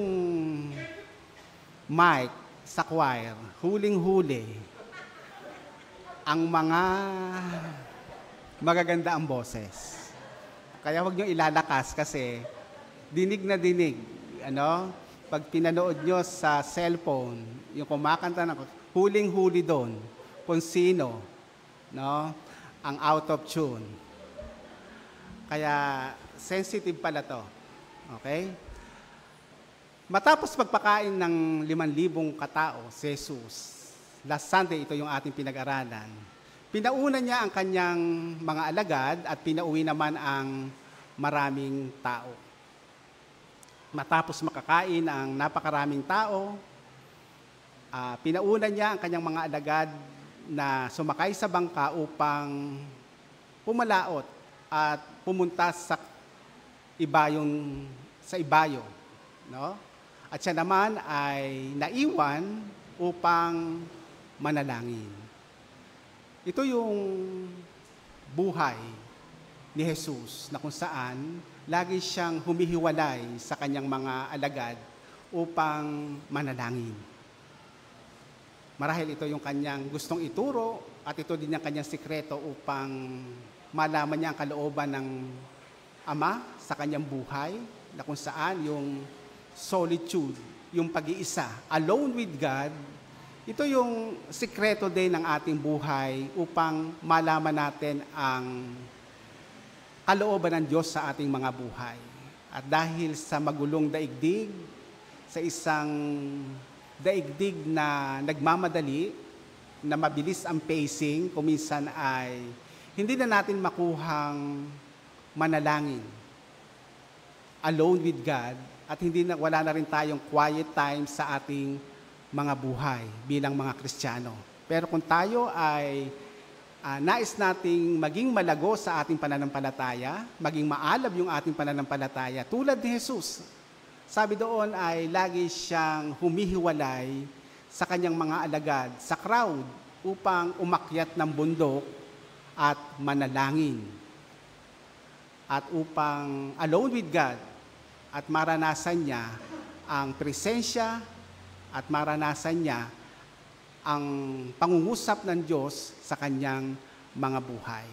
mic sa choir, huling-huli, ang mga magaganda ang boses. Kaya huwag nyo ilalakas kasi dinig na dinig. Ano? Pag pinanood nyo sa cellphone, yung kumakanta ng huling-huli doon, kung sino, no? Ang out of tune. Kaya sensitive pala to. Okay? Matapos pagpakain ng 5,000 katao, si Jesus, last Sunday ito yung ating pinag-aralan, pinauna niya ang kanyang mga alagad at pinauwi naman ang maraming tao. Matapos makakain ang napakaraming tao, pinauna niya ang kanyang mga alagad na sumakay sa bangka upang pumalaot at pumunta sa ibayo, no? At siya naman ay naiwan upang manalangin. Ito yung buhay ni Jesus na kung saan lagi siyang humihiwalay sa kanyang mga alagad upang manalangin. Marahil ito yung kanyang gustong ituro at ito din ang kanyang sikreto upang malaman niya ang kalooban ng Ama sa kanyang buhay na kung saan yung solitude, yung pag-iisa, alone with God, ito yung sikreto din ng ating buhay upang malaman natin ang kalooban ng Diyos sa ating mga buhay. At dahil sa magulong daigdig, sa isang daigdig na nagmamadali, na mabilis ang pacing, kuminsan ay hindi na natin makuhang manalangin alone with God at wala na rin tayong quiet time sa ating mga buhay bilang mga Kristiyano. Pero kung tayo ay nais nating maging malago sa ating pananampalataya, maging maalab yung ating pananampalataya, tulad ni Jesus, sabi doon ay lagi siyang humihiwalay sa kanyang mga alagad, sa crowd, upang umakyat ng bundok at manalangin. At upang alone with God at maranasan niya ang presensya at maranasan niya ang pangungusap ng Diyos sa kanyang mga buhay.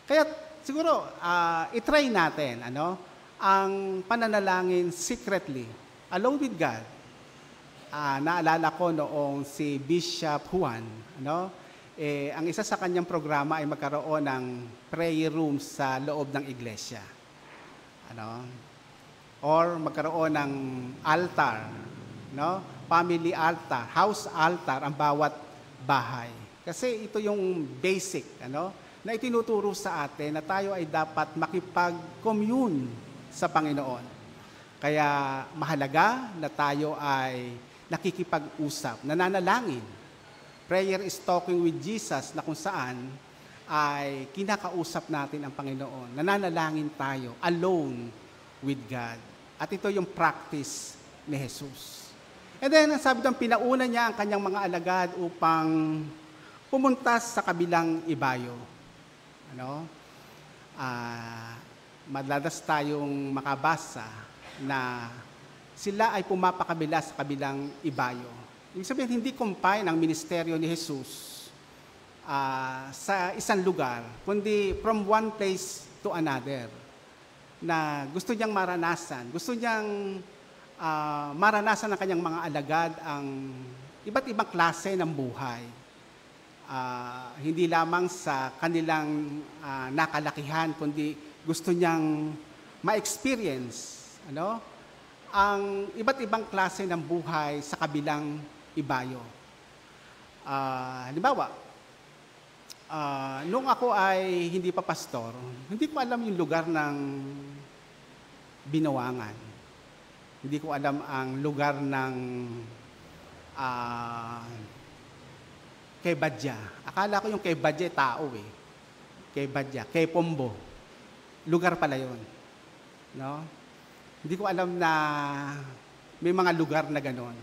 Kaya siguro, itry natin ang pananalangin secretly, alone with God. Naalala ko noong si Bishop Juan, ang isa sa kanyang programa ay magkaroon ng prayer room sa loob ng iglesia. Or magkaroon ng altar, family altar, house altar ang bawat bahay. Kasi ito yung basic, na itinuturo sa atin na tayo ay dapat makipag-commune sa Panginoon. Kaya mahalaga na tayo ay nakikipag-usap, nananalangin. Prayer is talking with Jesus na kung saan ay kinakausap natin ang Panginoon. Nananalangin tayo alone with God. At ito yung practice ni Jesus. And then, sabi doon, pinauna niya ang kanyang mga alagad upang pumunta sa kabilang ibayo. Madalas tayong makabasa na sila ay pumapakabila sa kabilang ibayo. Ibig sabihin, hindi confine ang ministeryo ni Jesus sa isang lugar, kundi from one place to another, na gusto niyang maranasan. Gusto niyang maranasan ng kanyang mga alagad ang iba't ibang klase ng buhay. Hindi lamang sa kanilang nakalakihan, kundi gusto niyang ma-experience ang iba't ibang klase ng buhay sa kabilang ibayo. Halimbawa, nung ako ay hindi pa pastor, hindi ko alam yung lugar ng Binawangan. Hindi ko alam ang lugar ng Quebadya. Akala ko yung Quebadya tao Quebadya, Quepombo. Lugar pala yun. Hindi ko alam na may mga lugar na ganon.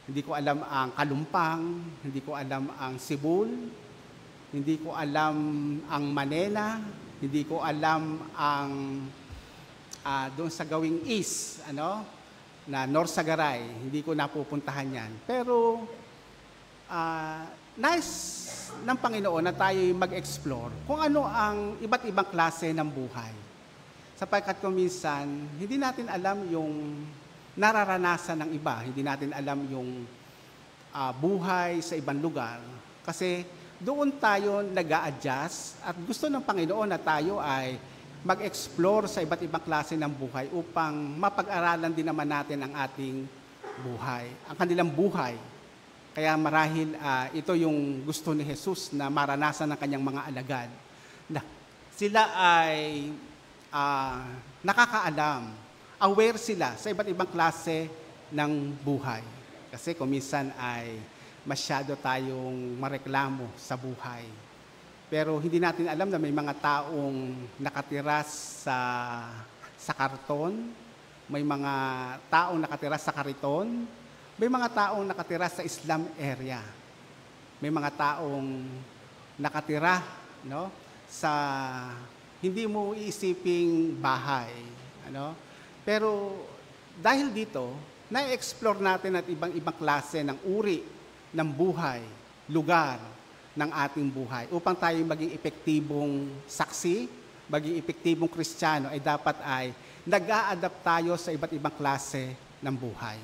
Hindi ko alam ang Kalumpang, hindi ko alam ang Sibul, hindi ko alam ang Manila, hindi ko alam ang doon sa gawing east, na North Sagaray, hindi ko napupuntahan yan. Pero, nice ng Panginoon na tayo mag-explore kung ano ang iba't ibang klase ng buhay Sapagkat kuminsan, hindi natin alam yung nararanasan ng iba. Hindi natin alam yung buhay sa ibang lugar. Kasi doon tayo nag-a-adjust at gusto ng Panginoon na tayo ay mag-explore sa iba't ibang klase ng buhay upang mapag-aralan din naman natin ang ating buhay, ang kanilang buhay. Kaya marahil ito yung gusto ni Jesus na maranasan ng kanyang mga alagad. Na sila ay nakakaalam, aware sila sa iba't ibang klase ng buhay. Kasi kuminsan ay masyado tayong mareklamo sa buhay. Pero hindi natin alam na may mga taong nakatira sa karton, may mga taong nakatira sa kariton, may mga taong nakatira sa Islam area. May mga taong nakatira, no, sa hindi mo iisiping bahay, ano? Pero dahil dito, na-explore natin at ibang-ibang klase ng uri ng buhay, lugar ng ating buhay. Upang tayo maging epektibong saksi, maging epektibong Kristiyano, ay dapat ay nag-a-adapt tayo sa iba't ibang klase ng buhay.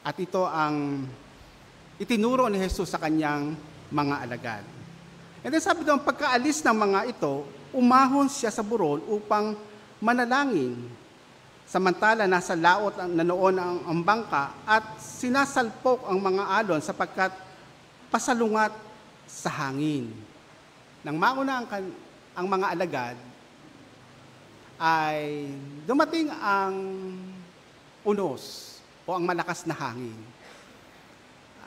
At ito ang itinuro ni Jesus sa kanyang mga alagad. And then sabi doon, pagkaalis ng mga ito, umahon siya sa burol upang manalangin. Samantala, nasa laot na noon ang bangka at sinasalpok ang mga alon sapagkat pasalungat sa hangin. Nang mauna ang mga alagad, ay dumating ang unos o ang malakas na hangin.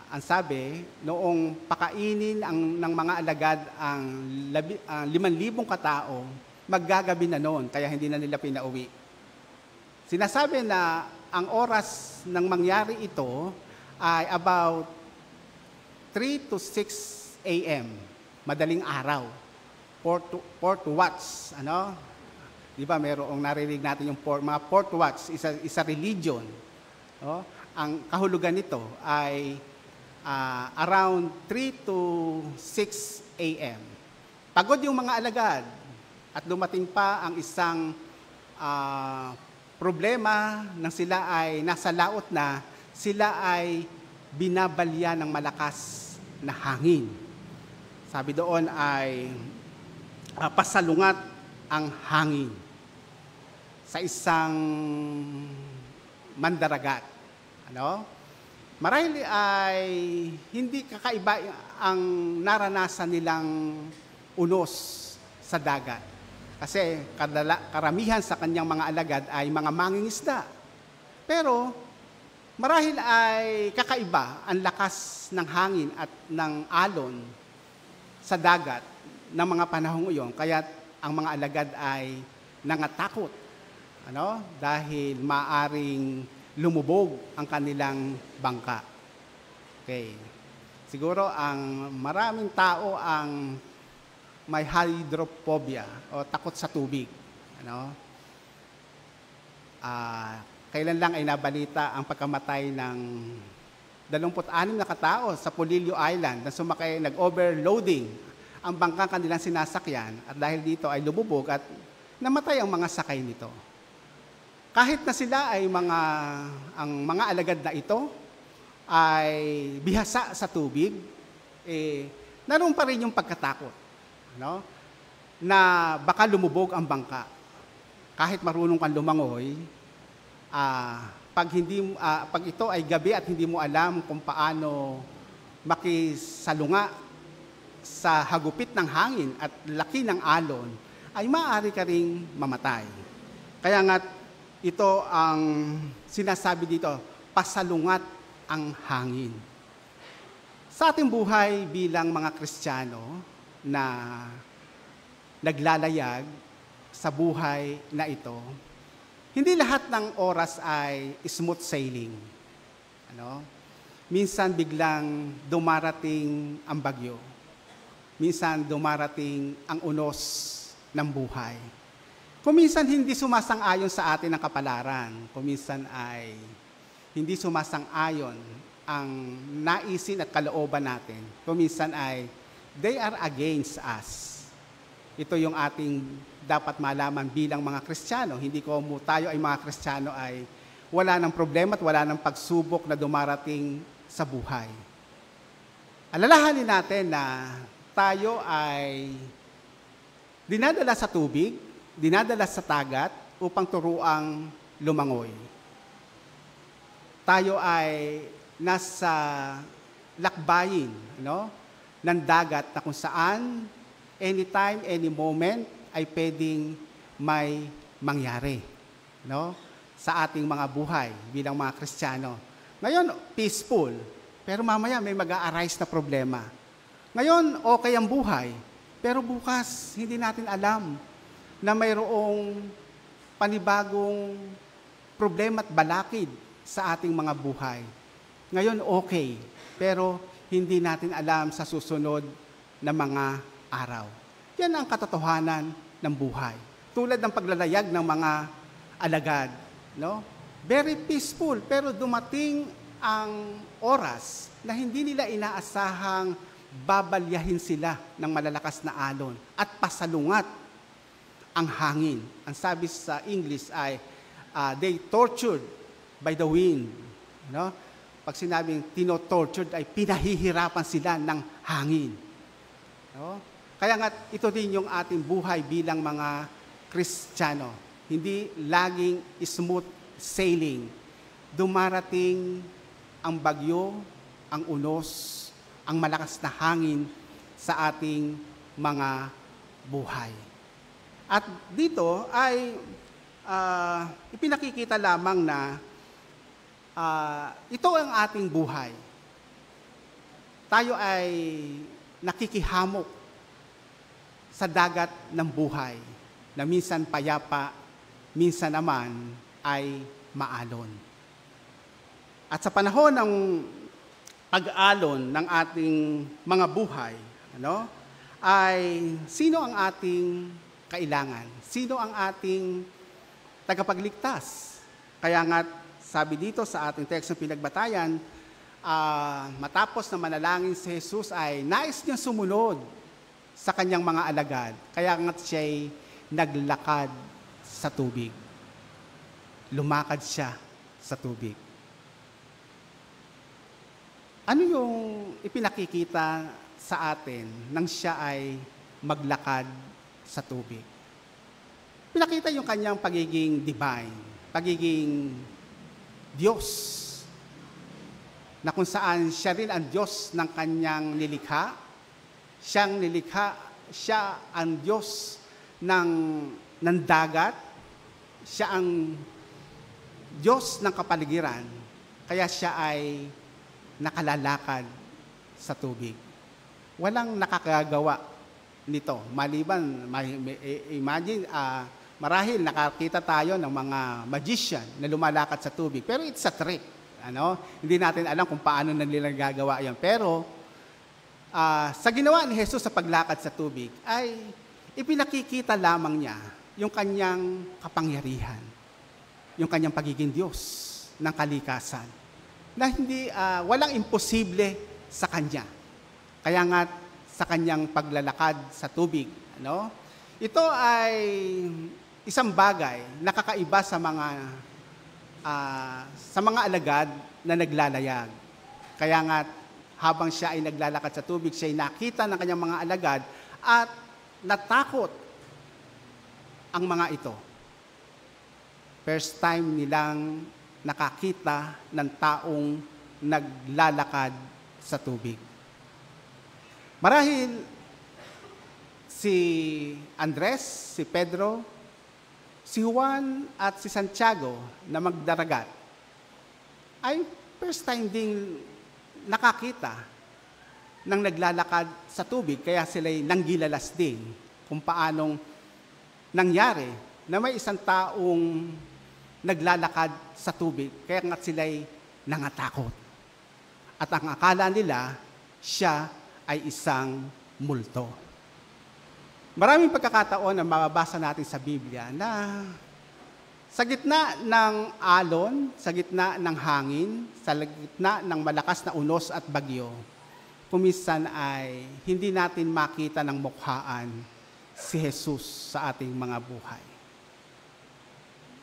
Ang sabi, noong pakainin ng mga alagad ang 5,000 katao, maggagabi na noon, kaya hindi na nila pinauwi. Sinasabi na ang oras ng mangyari ito ay about 3 to 6 a.m., madaling araw, 4 to watch, ano? Di ba, merong narinig natin yung mga 4 to watch, isa religion. No? Ang kahulugan nito ay around 3 to 6 a.m. Pagod yung mga alagad at dumating pa ang isang problema nang sila ay nasa laot na, sila ay binabalya ng malakas na hangin. Sabi doon ay pasalungat ang hangin sa isang mandaragat. Ano? Marahil ay hindi kakaiba ang naranasan nilang unos sa dagat. Kasi karamihan sa kanyang mga alagad ay mga mangingisda. Pero marahil ay kakaiba ang lakas ng hangin at ng alon sa dagat ng mga panahong iyon. Kaya ang mga alagad ay nangatakot. Ano? Dahil maaring lumubog ang kanilang bangka. Okay. Siguro ang maraming tao ang may hydrophobia o takot sa tubig. Ano? Kailan lang ay nabalita ang pagkamatay ng 26 na katao sa Polillo Island na sumakay, nag-overloading ang bangkang kanilang sinasakyan at dahil dito ay lumubog at namatay ang mga sakay nito. Kahit na sila ay ang mga alagad na ito ay bihasa sa tubig, naroon pa rin yung pagkatakot, no? Na baka lumubog ang bangka. Kahit marunong kang lumangoy, pag ito ay gabi at hindi mo alam kung paano makisalunga sa hagupit ng hangin at laki ng alon, ay maaari ka ring mamatay. Kaya nga, ito ang sinasabi dito, pasalungat ang hangin. Sa ating buhay bilang mga Kristiyano na naglalayag sa buhay na ito, hindi lahat ng oras ay smooth sailing. Ano? Minsan biglang dumarating ang bagyo. Minsan dumarating ang unos ng buhay. Kuminsan hindi sumasang-ayon sa atin ang kapalaran. Kuminsan ay hindi sumasang-ayon ang naisin at kalooban natin. Kuminsan ay they are against us. ito yung ating dapat malaman bilang mga Kristiyano. Hindi ko tayo ay mga Kristiyano ay wala ng problema at wala ng pagsubok na dumarating sa buhay. Alalahanin natin na tayo ay dinadala sa tubig, dinadala sa dagat upang turuang lumangoy. Tayo ay nasa lakbayin, ng dagat na kung saan anytime, any moment ay pwedeng may mangyari, sa ating mga buhay bilang mga Kristiyano. Ngayon, peaceful, pero mamaya may mag-a-arise na problema. Ngayon, okay ang buhay, pero bukas hindi natin alam na mayroong panibagong problema at balakid sa ating mga buhay. Ngayon, okay, pero hindi natin alam sa susunod na mga araw. Yan ang katotohanan ng buhay. Tulad ng paglalayag ng mga alagad, Very peaceful, pero dumating ang oras na hindi nila inaasahang babalyahin sila ng malalakas na alon at pasalungat ang hangin. Ang sabi sa English ay, they tortured by the wind. Pag sinabing tino-tortured ay pinahihirapan sila ng hangin. Kaya nga ito din yung ating buhay bilang mga Kristiyano. Hindi laging smooth sailing. Dumarating ang bagyo, ang unos, ang malakas na hangin sa ating mga buhay. At dito ay ipinakikita lamang na ito ang ating buhay. Tayo ay nakikihamok sa dagat ng buhay na minsan payapa, minsan naman ay maalon. At sa panahon ng pag-alon ng ating mga buhay, ay sino ang ating kailangan? Sino ang ating tagapagligtas? Kaya nga sabi dito sa ating tekstong pinagbatayan, matapos na manalangin si Jesus ay nais niyang sumunod sa kanyang mga alagad. Kaya nga siya'y naglakad sa tubig. Lumakad siya sa tubig. Ano yung ipinakikita sa atin nang siya ay maglakad sa tubig? Pinakita yung kanyang pagiging divine, pagiging Diyos, na kung saan siya rin ang Diyos ng kanyang nilikha. Siyang nilikha, siya ang Diyos ng dagat, siya ang Diyos ng kapaligiran, kaya siya ay nakalalakad sa tubig. Walang nakakagawa nito. Maliban, imagine, marahil nakakita tayo ng mga magician na lumalakad sa tubig, pero it's a trick. Hindi natin alam kung paano nila gagawa yan. Pero sa ginawa ni Jesus sa paglakad sa tubig ay ipinakikita lamang niya yung kanyang kapangyarihan, yung kanyang pagiging Diyos ng kalikasan, na hindi, walang imposible sa kanya. Kaya nga sa kanyang paglalakad sa tubig, ito ay isang bagay na kakaiba sa mga alagad na naglalayag. Kaya nga habang siya ay naglalakad sa tubig, siya ay nakita ng kanyang mga alagad at natakot ang mga ito. First time nilang nakakita ng taong naglalakad sa tubig. Marahil si Andres, si Pedro, si Juan at si Santiago na magdaragat ay first time ding nakakita ng naglalakad sa tubig, kaya sila'y nanggilalas din kung paanong nangyari na may isang taong naglalakad sa tubig, kaya nga sila'y nangatakot. At ang akala nila, siya ay isang multo. Maraming pagkakataon na mababasa natin sa Biblia na sa gitna ng alon, sa gitna ng hangin, sa gitna ng malakas na unos at bagyo, kuminsan ay hindi natin makita ng mukhaan si Jesus sa ating mga buhay.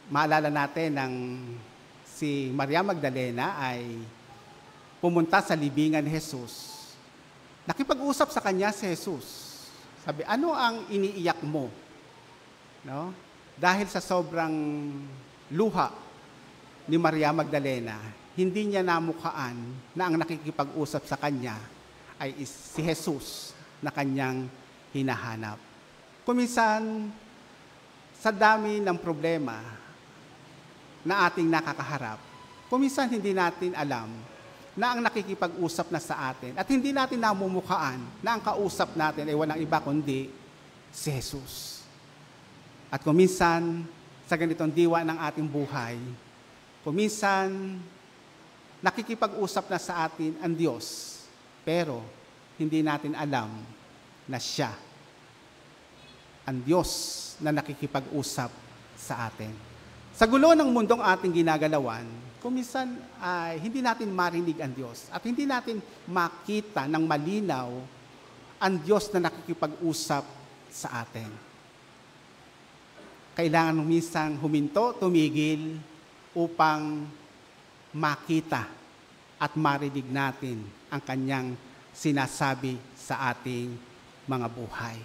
Maalala natin nang si Maria Magdalena ay pumunta sa libingan ni Jesus. Nakipag-usap sa kanya si Jesus. Sabi, ano ang iniiyak mo? No? Dahil sa sobrang luha ni Maria Magdalena, hindi niya namukaan na ang nakikipag-usap sa kanya ay si Jesus na kanyang hinahanap. Kuminsan, sa dami ng problema na ating nakakaharap, kuminsan hindi natin alam na ang nakikipag-usap na sa atin at hindi natin namumukaan na ang kausap natin ay walang iba kundi si Jesus. At kuminsan, sa ganitong diwa ng ating buhay, kuminsan, nakikipag-usap na sa atin ang Diyos, pero hindi natin alam na siya, ang Diyos na nakikipag-usap sa atin. Sa gulo ng mundong ating ginagalawan, kuminsan ay hindi natin marinig ang Diyos at hindi natin makita ng malinaw ang Diyos na nakikipag-usap sa atin. Kailangan minsan huminto, tumigil upang makita at marinig natin ang kanyang sinasabi sa ating mga buhay.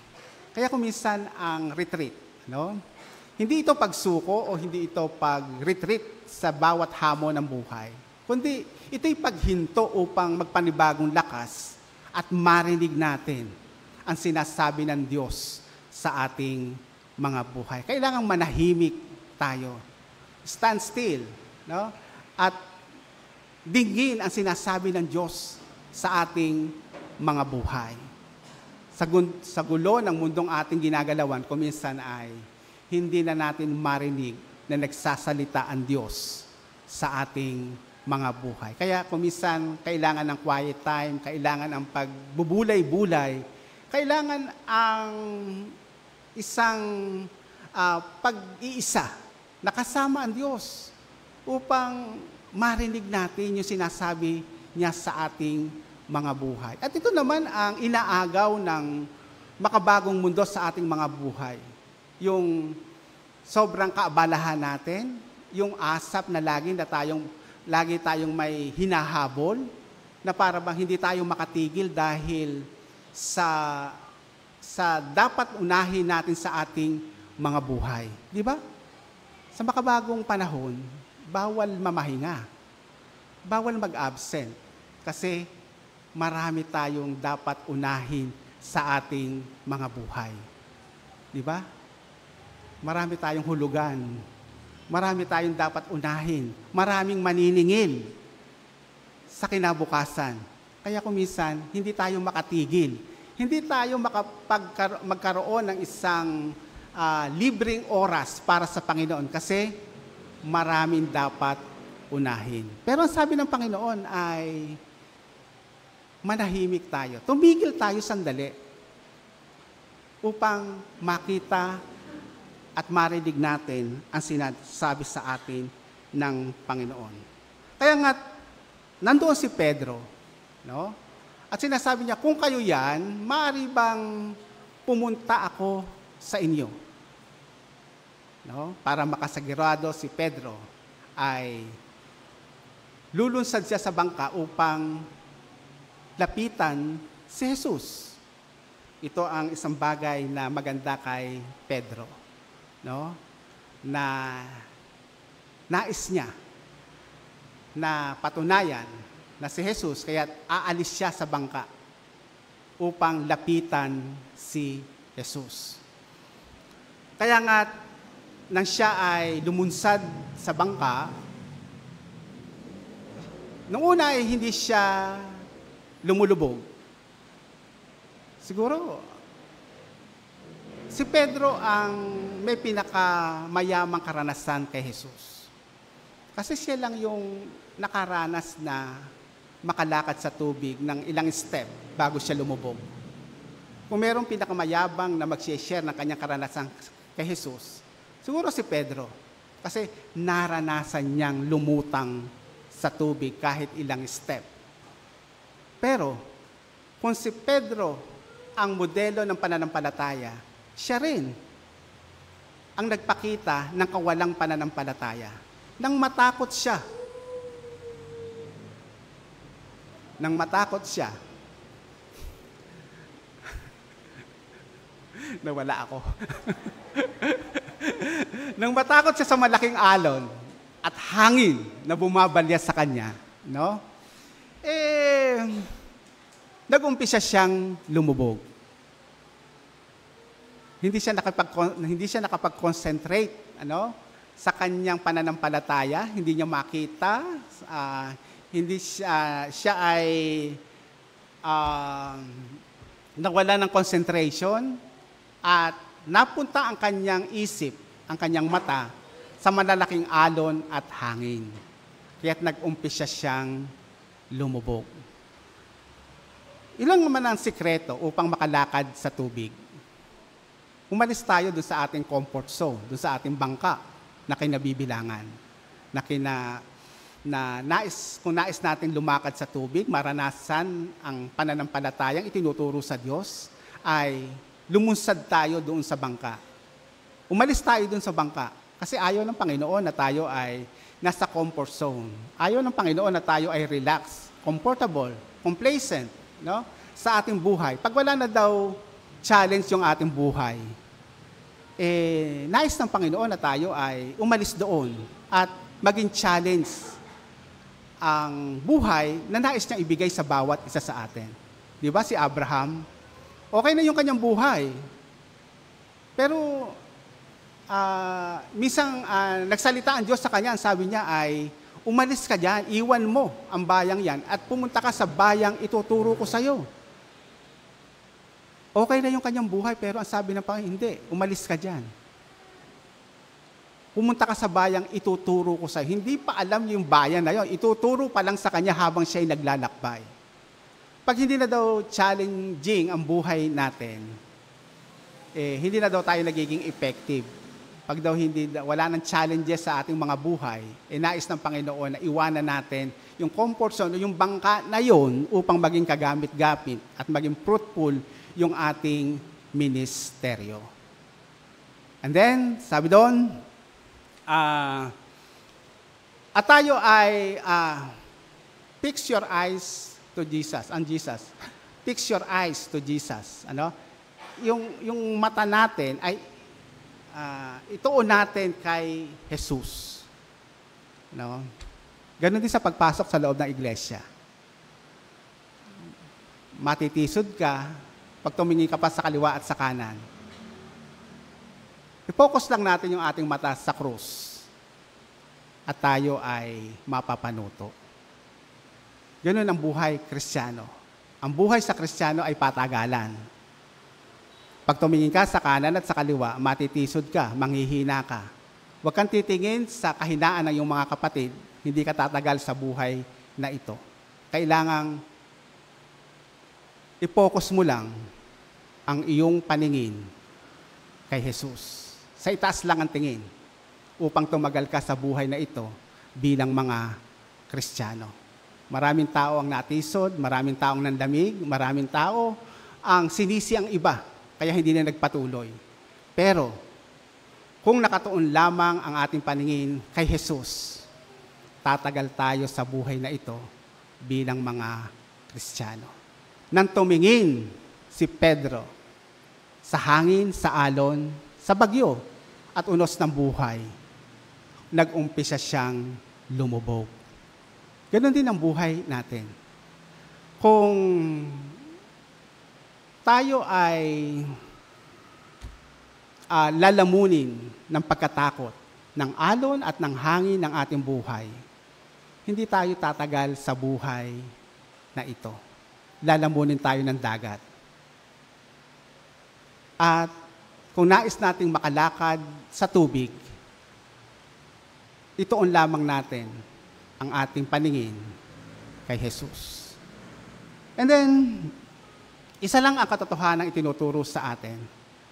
Kaya kuminsan ang retreat, no? Hindi ito pagsuko o hindi ito pag-retreat sa bawat hamon ng buhay, kundi ito'y paghinto upang magpanibagong lakas at marinig natin ang sinasabi ng Diyos sa ating mga buhay. Kailangang manahimik tayo. Stand still, no? At dinggin ang sinasabi ng Diyos sa ating mga buhay. Sa gulo ng mundong ating ginagalawan, kuminsan ay hindi na natin marinig na nagsasalita ang Diyos sa ating mga buhay. Kaya kuminsan, kailangan ng quiet time, kailangan ang pagbubulay-bulay, kailangan ang isang pag-iisa na kasama ang Diyos upang marinig natin yung sinasabi niya sa ating mga buhay. At ito naman ang inaagaw ng makabagong mundo sa ating mga buhay. Yung sobrang kaabalahan natin, yung asap na lagi tayong may hinahabol, na para bang hindi tayo makatigil dahil sa dapat unahin natin sa ating mga buhay. Di ba? Sa makabagong panahon, bawal mamahinga, bawal mag-absent, kasi marami tayong dapat unahin sa ating mga buhay. Di ba? Marami tayong hulugan. Marami tayong dapat unahin. Maraming maniningil sa kinabukasan. Kaya kuminsan, hindi tayo makatigil. Hindi tayo magkaroon ng isang libreng oras para sa Panginoon kasi maraming dapat unahin. Pero ang sabi ng Panginoon ay manahimik tayo. Tumigil tayo sandali upang makita at marinig natin ang sinasabi sa atin ng Panginoon. Kaya nga, nandoon si Pedro, no? At sinasabi niya, kung kayo yan, maaari bang pumunta ako sa inyo? No? Para makasagurado si Pedro ay lulunsad siya sa bangka upang lapitan si Jesus. Ito ang isang bagay na maganda kay Pedro, no? Na nais niya na patunayan na si Jesus, kaya aalis siya sa bangka upang lapitan si Jesus. Kaya nga, nang siya ay lumunsad sa bangka, noong una ay hindi siya lumulubog. Siguro, si Pedro ang may pinakamayamang karanasan kay Jesus. Kasi siya lang yung nakaranas na makalakad sa tubig ng ilang step bago siya lumubog. Kung merong pinakamayabang na mag-share ng kanyang karanasan kay Jesus, siguro si Pedro. Kasi naranasan niyang lumutang sa tubig kahit ilang step. Pero, kung si Pedro ang modelo ng pananampalataya, siya rin ang nagpakita ng kawalang pananampalataya. Nang matakot siya. Nawala ako. Nang matakot siya sa malaking alon at hangin na bumabalya sa kanya, no? Nag-umpisa siyang lumubog. Hindi siya nakapag-concentrate, sa kanyang pananampalataya, hindi niya makita, siya ay nawala ng concentration at napunta ang kanyang isip, ang kanyang mata sa malalaking alon at hangin. Kaya't nag-umpisa siyang lumubog. Ilang naman ang sikreto upang makalakad sa tubig? Umalis tayo doon sa ating comfort zone, doon sa ating bangka na kinabibilangan, kung nais natin lumakad sa tubig, maranasan ang pananampalatayang itinuturo sa Diyos, ay lumunsad tayo doon sa bangka. Umalis tayo doon sa bangka kasi ayaw ng Panginoon na tayo ay nasa comfort zone. Ayaw ng Panginoon na tayo ay relaxed, comfortable, complacent, sa ating buhay. Pag wala na daw challenge yung ating buhay, nais ng Panginoon na tayo ay umalis doon at maging challenge ang buhay na nais niyang ibigay sa bawat isa sa atin. Di ba si Abraham? Okay na yung kanyang buhay. Pero minsan nagsalita ang Diyos sa kanya, ang sabi niya ay, umalis ka dyan, iwan mo ang bayang yan at pumunta ka sa bayang ituturo ko sa'yo. Okay na yung kanyang buhay, pero ang sabi ng Panginoon, hindi, umalis ka dyan. Pumunta ka sa bayang ituturo ko sa'yo. Hindi pa alam yung bayan na yun. Ituturo pa lang sa kanya habang siya'y naglalakbay. Pag hindi na daw challenging ang buhay natin, hindi na daw tayo nagiging effective. Pag daw wala nang challenges sa ating mga buhay, nais ng Panginoon na iwanan natin yung comfort zone, yung bangka na yun upang maging kagamit-gamit at maging fruitful yung ating ministeryo. And then, sabi doon, at tayo ay fix your eyes to Jesus, on Jesus. Fix your eyes to Jesus. Yung mata natin ay ituon natin kay Jesus. Ganon din sa pagpasok sa loob ng iglesia. Matitisod ka pag tumingin ka pa sa kaliwa at sa kanan. I-focus lang natin yung ating mata sa krus at tayo ay mapapanuto. Ganun ang buhay Kristiyano. Ang buhay sa Kristiyano ay patagalan. Pag tumingin ka sa kanan at sa kaliwa, matitisod ka, manghihina ka. Huwag kang titingin sa kahinaan ng iyong mga kapatid, hindi ka tatagal sa buhay na ito. Kailangang i-focus mo lang ang iyong paningin kay Jesus. Sa itaas lang ang tingin upang tumagal ka sa buhay na ito bilang mga Kristiyano. Maraming tao ang natisod, maraming taong nandamig, maraming tao ang sinisi ang iba, kaya hindi na nagpatuloy. Pero, kung nakatuon lamang ang ating paningin kay Jesus, tatagal tayo sa buhay na ito bilang mga Kristiyano. Nang tumingin si Pedro sa hangin, sa alon, sa bagyo, at unos ng buhay, nag-umpisa siyang lumubog. Ganon din ang buhay natin. Kung tayo ay lalamunin ng pagkatakot ng alon at ng hangin ng ating buhay, hindi tayo tatagal sa buhay na ito. Lalamunin tayo ng dagat. At kung nais nating makalakad sa tubig, ituon lamang natin ang ating paningin kay Jesus. And then, isa lang ang katotohanan itinuturo sa atin.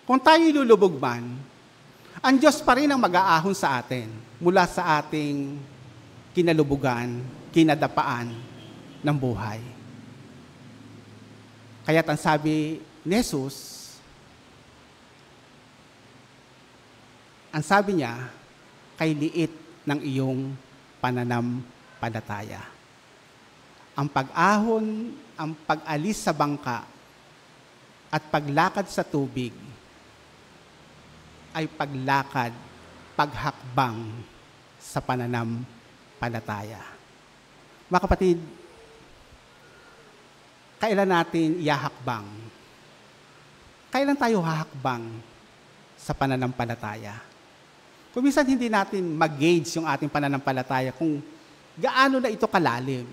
Kung tayo lulubog man, ang Diyos pa rin ang mag-aahon sa atin mula sa ating kinalubugan, kinadapaan ng buhay. Kaya't ang sabi ni Jesus, Ang sabi niya, kay liit ng iyong pananampalataya. Ang pag-ahon, ang pag-alis sa bangka, at paglakad sa tubig ay paglakad, paghakbang sa pananampalataya. Mga kapatid, kailan natin ihahakbang? Kailan tayo hahakbang sa pananampalataya? Kung minsan hindi natin mag-gauge yung ating pananampalataya kung gaano na ito kalalim.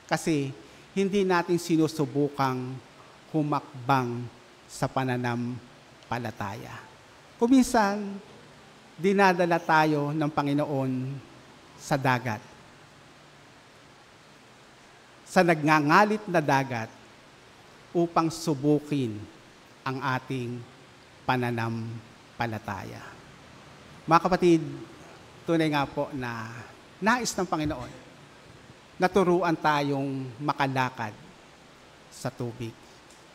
Kasi hindi natin sinusubukang humakbang sa pananampalataya. Kung minsan, dinadala tayo ng Panginoon sa dagat. Sa nagngangalit na dagat upang subukin ang ating pananampalataya. Mga kapatid, tunay nga po na nais ng Panginoon na turuan tayong makalakad sa tubig.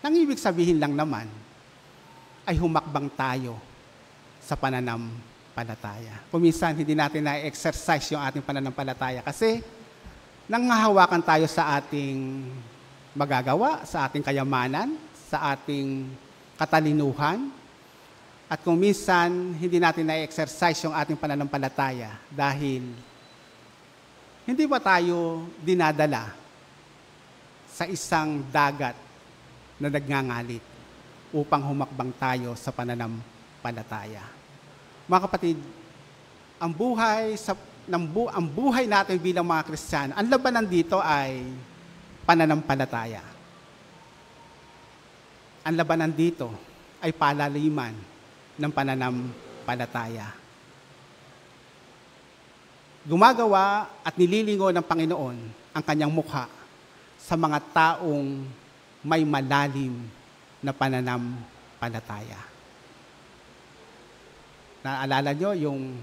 Nang ibig sabihin lang naman ay humakbang tayo sa pananampalataya. Kung minsan hindi natin na-exercise yung ating pananampalataya kasi nanghahawakan tayo sa ating magagawa, sa ating kayamanan, sa ating katalinuhan. At kung minsan, hindi natin na-exercise yung ating pananampalataya dahil hindi ba tayo dinadala sa isang dagat na nagngangalit upang humakbang tayo sa pananampalataya. Mga kapatid, ang buhay natin bilang mga Kristiyano, ang labanan dito ay pananampalataya. Ang labanan dito ay palaliman ng pananampalataya. Gumagawa at nililingo ng Panginoon ang kanyang mukha sa mga taong may malalim na pananampalataya. Naalala nyo yung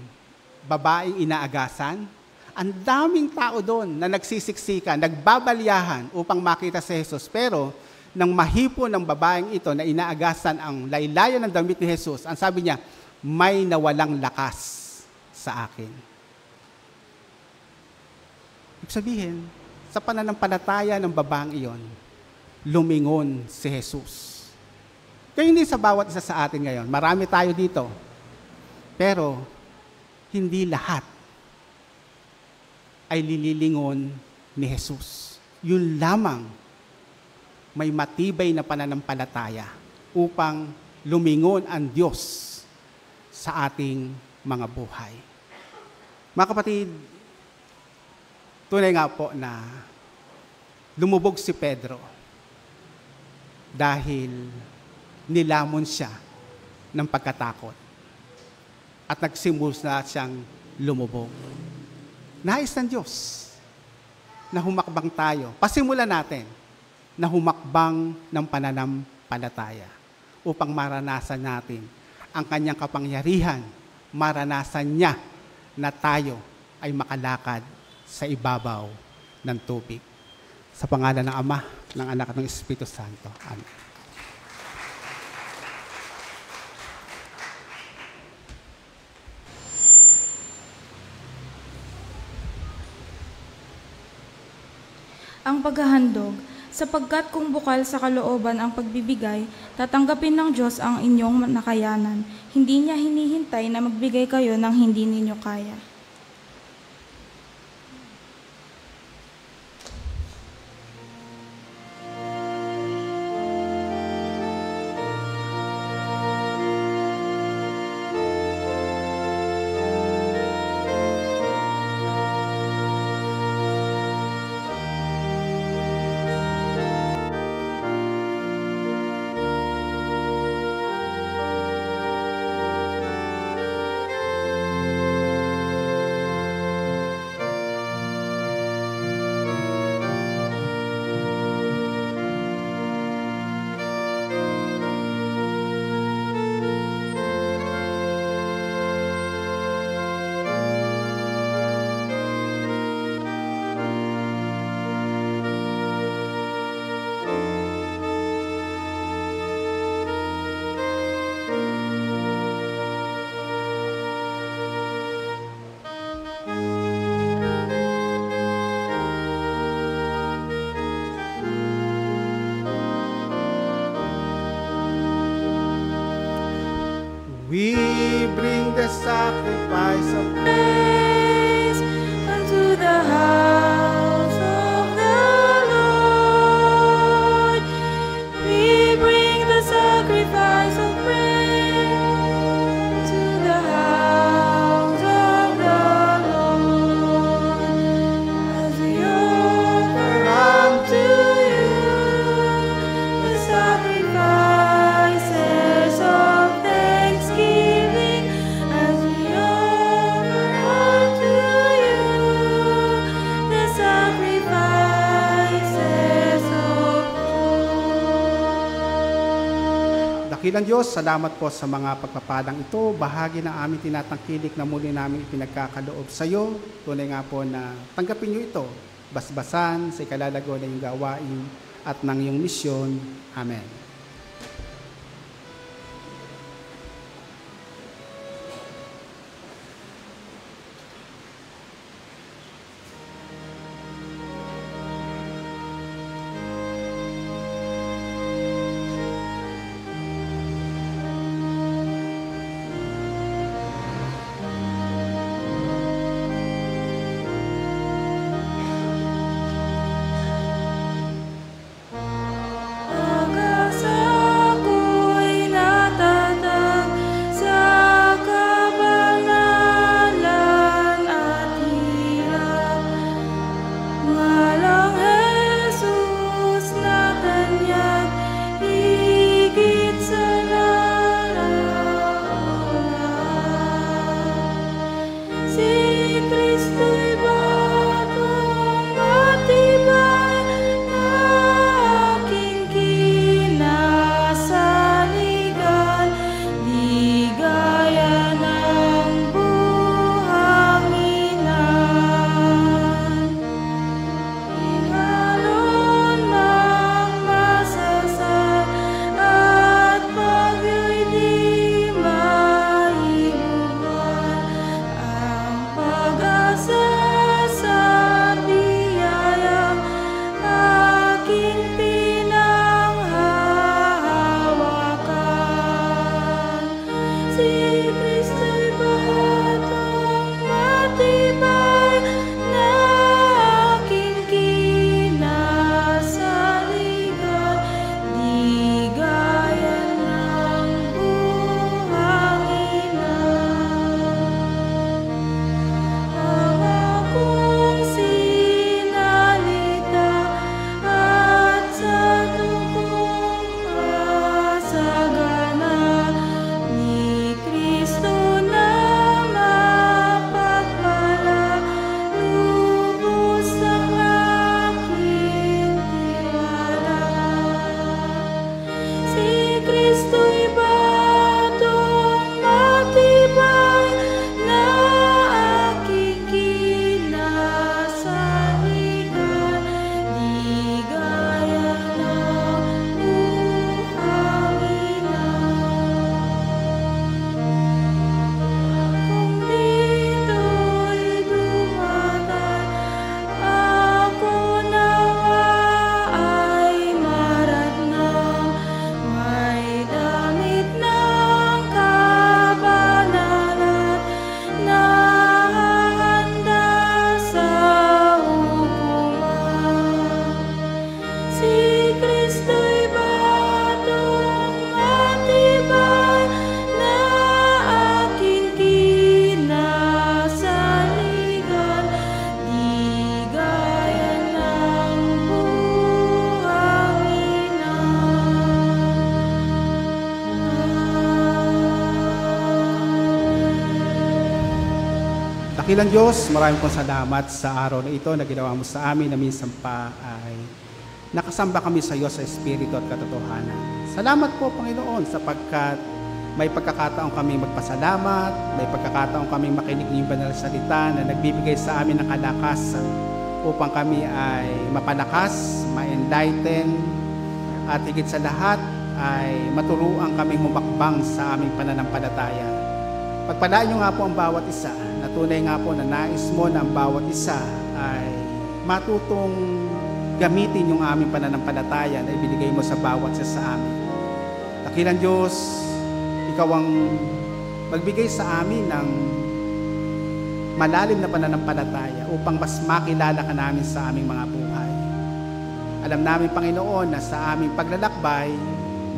babaeng inaagasan? Ang daming tao doon na nagsisiksikan, nagbabalyahan upang makita si Jesus. Pero nang mahipo ng babaeng ito na inaagasan ang laylayan ng damit ni Jesus, ang sabi niya, may nawalang lakas sa akin. Ibig sabihin, sa pananampalataya ng babaeng iyon, lumingon si Jesus. Kaya hindi sa bawat isa sa atin ngayon. Marami tayo dito. Pero, hindi lahat ay lililingon ni Jesus. Yun lamang may matibay na pananampalataya upang lumingon ang Diyos sa ating mga buhay. Mga kapatid, tunay nga po na lumubog si Pedro dahil nilamon siya ng pagkatakot at nagsimula siyang lumubog. Nais ng Diyos na humakbang tayo. Pasimulan natin na humakbang ng pananampalataya upang maranasan natin ang kanyang kapangyarihan, maranasan niya na tayo ay makalakad sa ibabaw ng tubig. Sa pangalan ng Ama, ng Anak at ng Espiritu Santo. Amen. Ang paghahandog, sapagkat kung bukal sa kalooban ang pagbibigay, tatanggapin ng Diyos ang inyong nakayanan. Hindi niya hinihintay na magbigay kayo ng hindi ninyo kaya. the sacrifice of praise unto the house of the Lord. We bring the sacrifice of praise to the house of the Lord, as we offer unto you the sacrifices of thanksgiving, as we offer unto you the sacrifices of Dakilang Diyos, salamat po sa mga pagpapalang ito. Bahagi ng aming tinatangkilik na muli namin ipinagkakaloob sa iyo. Tunay nga po na tanggapin niyo ito. Basbasan sa ikalalago na iyong gawain at ng iyong misyon. Amen. Dakilang Diyos, maraming pong salamat sa araw na ito na ginawa mo sa amin na minsan pa ay nakasamba kami sa iyo sa Espiritu at katotohanan. Salamat po, Panginoon, sapagkat may pagkakataon kami magpasalamat, may pagkakataon kami makinig ng iyong banal na salita na nagbibigay sa amin ng kalakasan upang kami ay mapalakas, ma-enlighten, at higit sa lahat ay maturuan kaming mumakbang sa aming pananampalataya. Pagpalaan niyo nga po ang bawat isa, na tunay nga po na nais mo na ang bawat isa ay matutong gamitin yung aming pananampalataya na ibinigay mo sa bawat isa sa amin. Dakilang Diyos, Ikaw ang magbigay sa amin ng malalim na pananampalataya upang mas makilala ka namin sa aming mga buhay. Alam namin, Panginoon, na sa aming paglalakbay,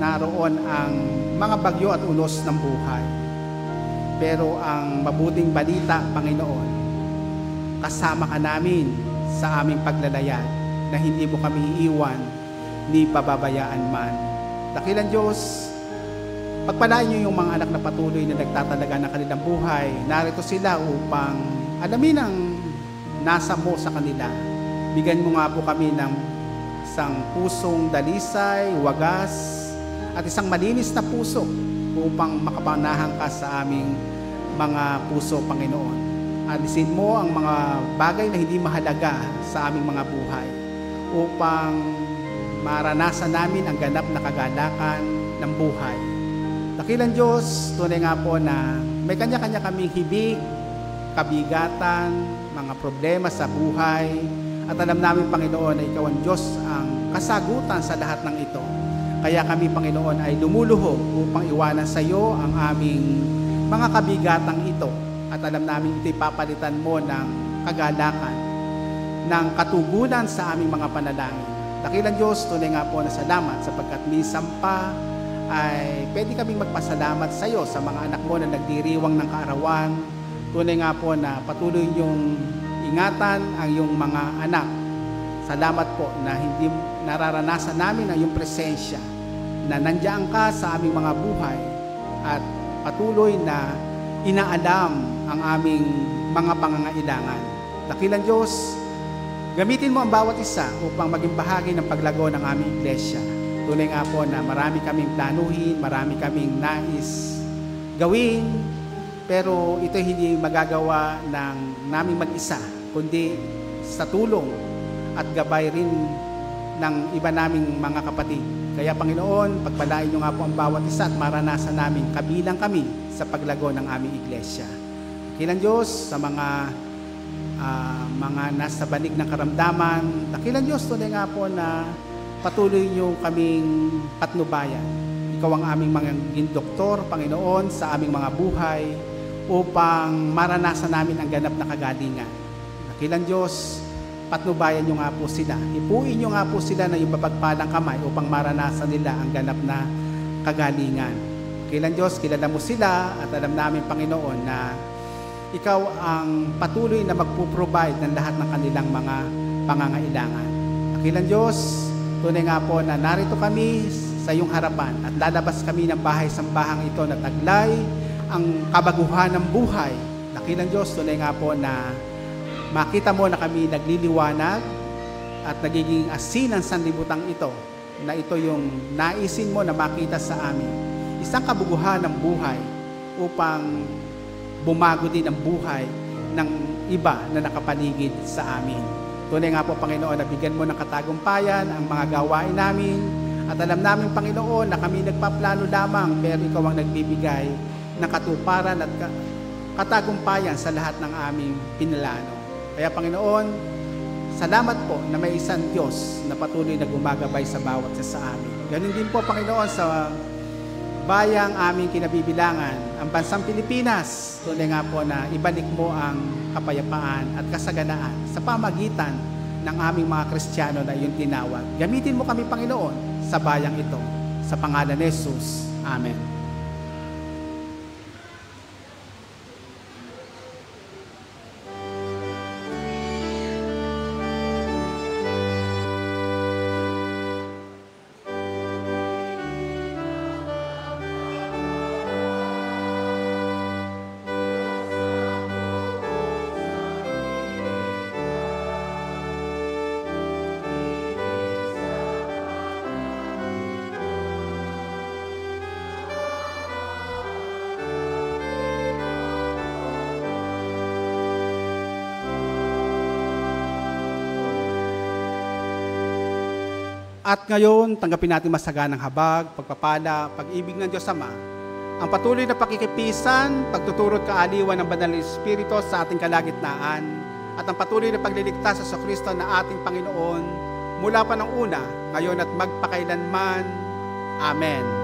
naroon ang mga bagyo at unos ng buhay. Pero ang mabuting balita, Panginoon, kasama ka namin sa aming paglalayag na hindi mo kami iiwan ni pababayaan man. Dakilang Diyos, pagpalain niyo yung mga anak na patuloy na nagtatalaga ng kanilang buhay. Narito sila upang alamin ang nasa mo sa kanila. Bigyan mo nga po kami ng isang pusong dalisay, wagas, at isang malinis na puso upang makapanahan ka sa aming mga puso, Panginoon. Alisin mo ang mga bagay na hindi mahalaga sa aming mga buhay upang maranasan namin ang ganap na kagalakan ng buhay. Dakilang Diyos, tunay nga po na may kanya-kanya kaming hibig, kabigatan, mga problema sa buhay, at alam namin, Panginoon, na Ikaw ang Diyos ang kasagutan sa lahat ng ito. Kaya kami, Panginoon, ay lumuluhog upang iwanan sa iyo ang aming mga kabigatang ito. At alam namin ito'y papalitan mo ng kagalakan, ng katugunan sa aming mga panalangin. Dakilang Diyos, tunay nga po na salamat sapagkat minsan pa ay pwede kaming magpasalamat sa iyo sa mga anak mo na nagdiriwang ng kaarawan. Tunay nga po na patuloy niyong ingatan ang iyong mga anak. Salamat po na hindi nararanasan namin ang iyong presensya, na nandiyan ka sa aming mga buhay at patuloy na inaalam ang aming mga pangangailangan. Dakilang Diyos, gamitin mo ang bawat isa upang maging bahagi ng paglago ng aming iglesia. Tunay nga po na marami kaming planuhin, marami kaming nais gawin, pero ito hindi magagawa ng naming mag-isa, kundi sa tulong at gabay rin ng iba naming mga kapatid. Kaya Panginoon, pagpalain niyo nga po ang bawat isa at maranasan namin kabilang kami sa paglago ng aming iglesia. Dakilang Diyos, sa mga nasa banig ng karamdaman, dakilang Diyos, tunay nga po na patuloy niyo kaming patnubayan. Ikaw ang aming mga doktor, Panginoon, sa aming mga buhay upang maranasan namin ang ganap na kagalingan. Dakilang Diyos, patnubayan niyo nga po sila. Ipuin niyo nga po sila na yung mapagpalang kamay upang maranasan nila ang ganap na kagalingan. Dakilang Diyos, kilala mo sila at alam namin, Panginoon, na Ikaw ang patuloy na magpuprovide ng lahat ng kanilang mga pangangailangan. Dakilang Diyos, tunay nga po na narito kami sa iyong harapan at lalabas kami ng bahay-sambahang ito na taglay ang kabaguhan ng buhay. Dakilang Diyos, tunay nga po na makita mo na kami nagliliwanag at nagiging asin ng sanlibutan ito, na ito yung naisin mo na makita sa amin. Isang kabaguhan ng buhay upang bumago din ang buhay ng iba na nakapaligid sa amin. Tunay nga po, Panginoon, na bigyan mo ng katagumpayan ang mga gawain namin. At alam namin, Panginoon, na kami nagpaplano lamang, pero Ikaw ang nagbibigay ng katuparan at katagumpayan sa lahat ng aming pinalano. Kaya, Panginoon, salamat po na may isang Diyos na patuloy na gumagabay sa bawat isa sa amin. Ganun din po, Panginoon, sa bayang aming kinabibilangan, ang bansang Pilipinas. Tunay nga po na ibalik mo ang kapayapaan at kasaganaan sa pamagitan ng aming mga Kristiyano na iyong tinawag. Gamitin mo kami, Panginoon, sa bayang ito. Sa pangalan ni Jesus. Amen. At ngayon, tanggapin natin masaganang habag, pagpapala, pag-ibig ng Diyos Ama, ang patuloy na pakikipisan, pagtuturot kaaliwan ng Banal na Espiritu sa ating kalagitnaan, at ang patuloy na pagliligtas sa Kristo na ating Panginoon, mula pa ng una, ngayon at magpakailanman. Amen.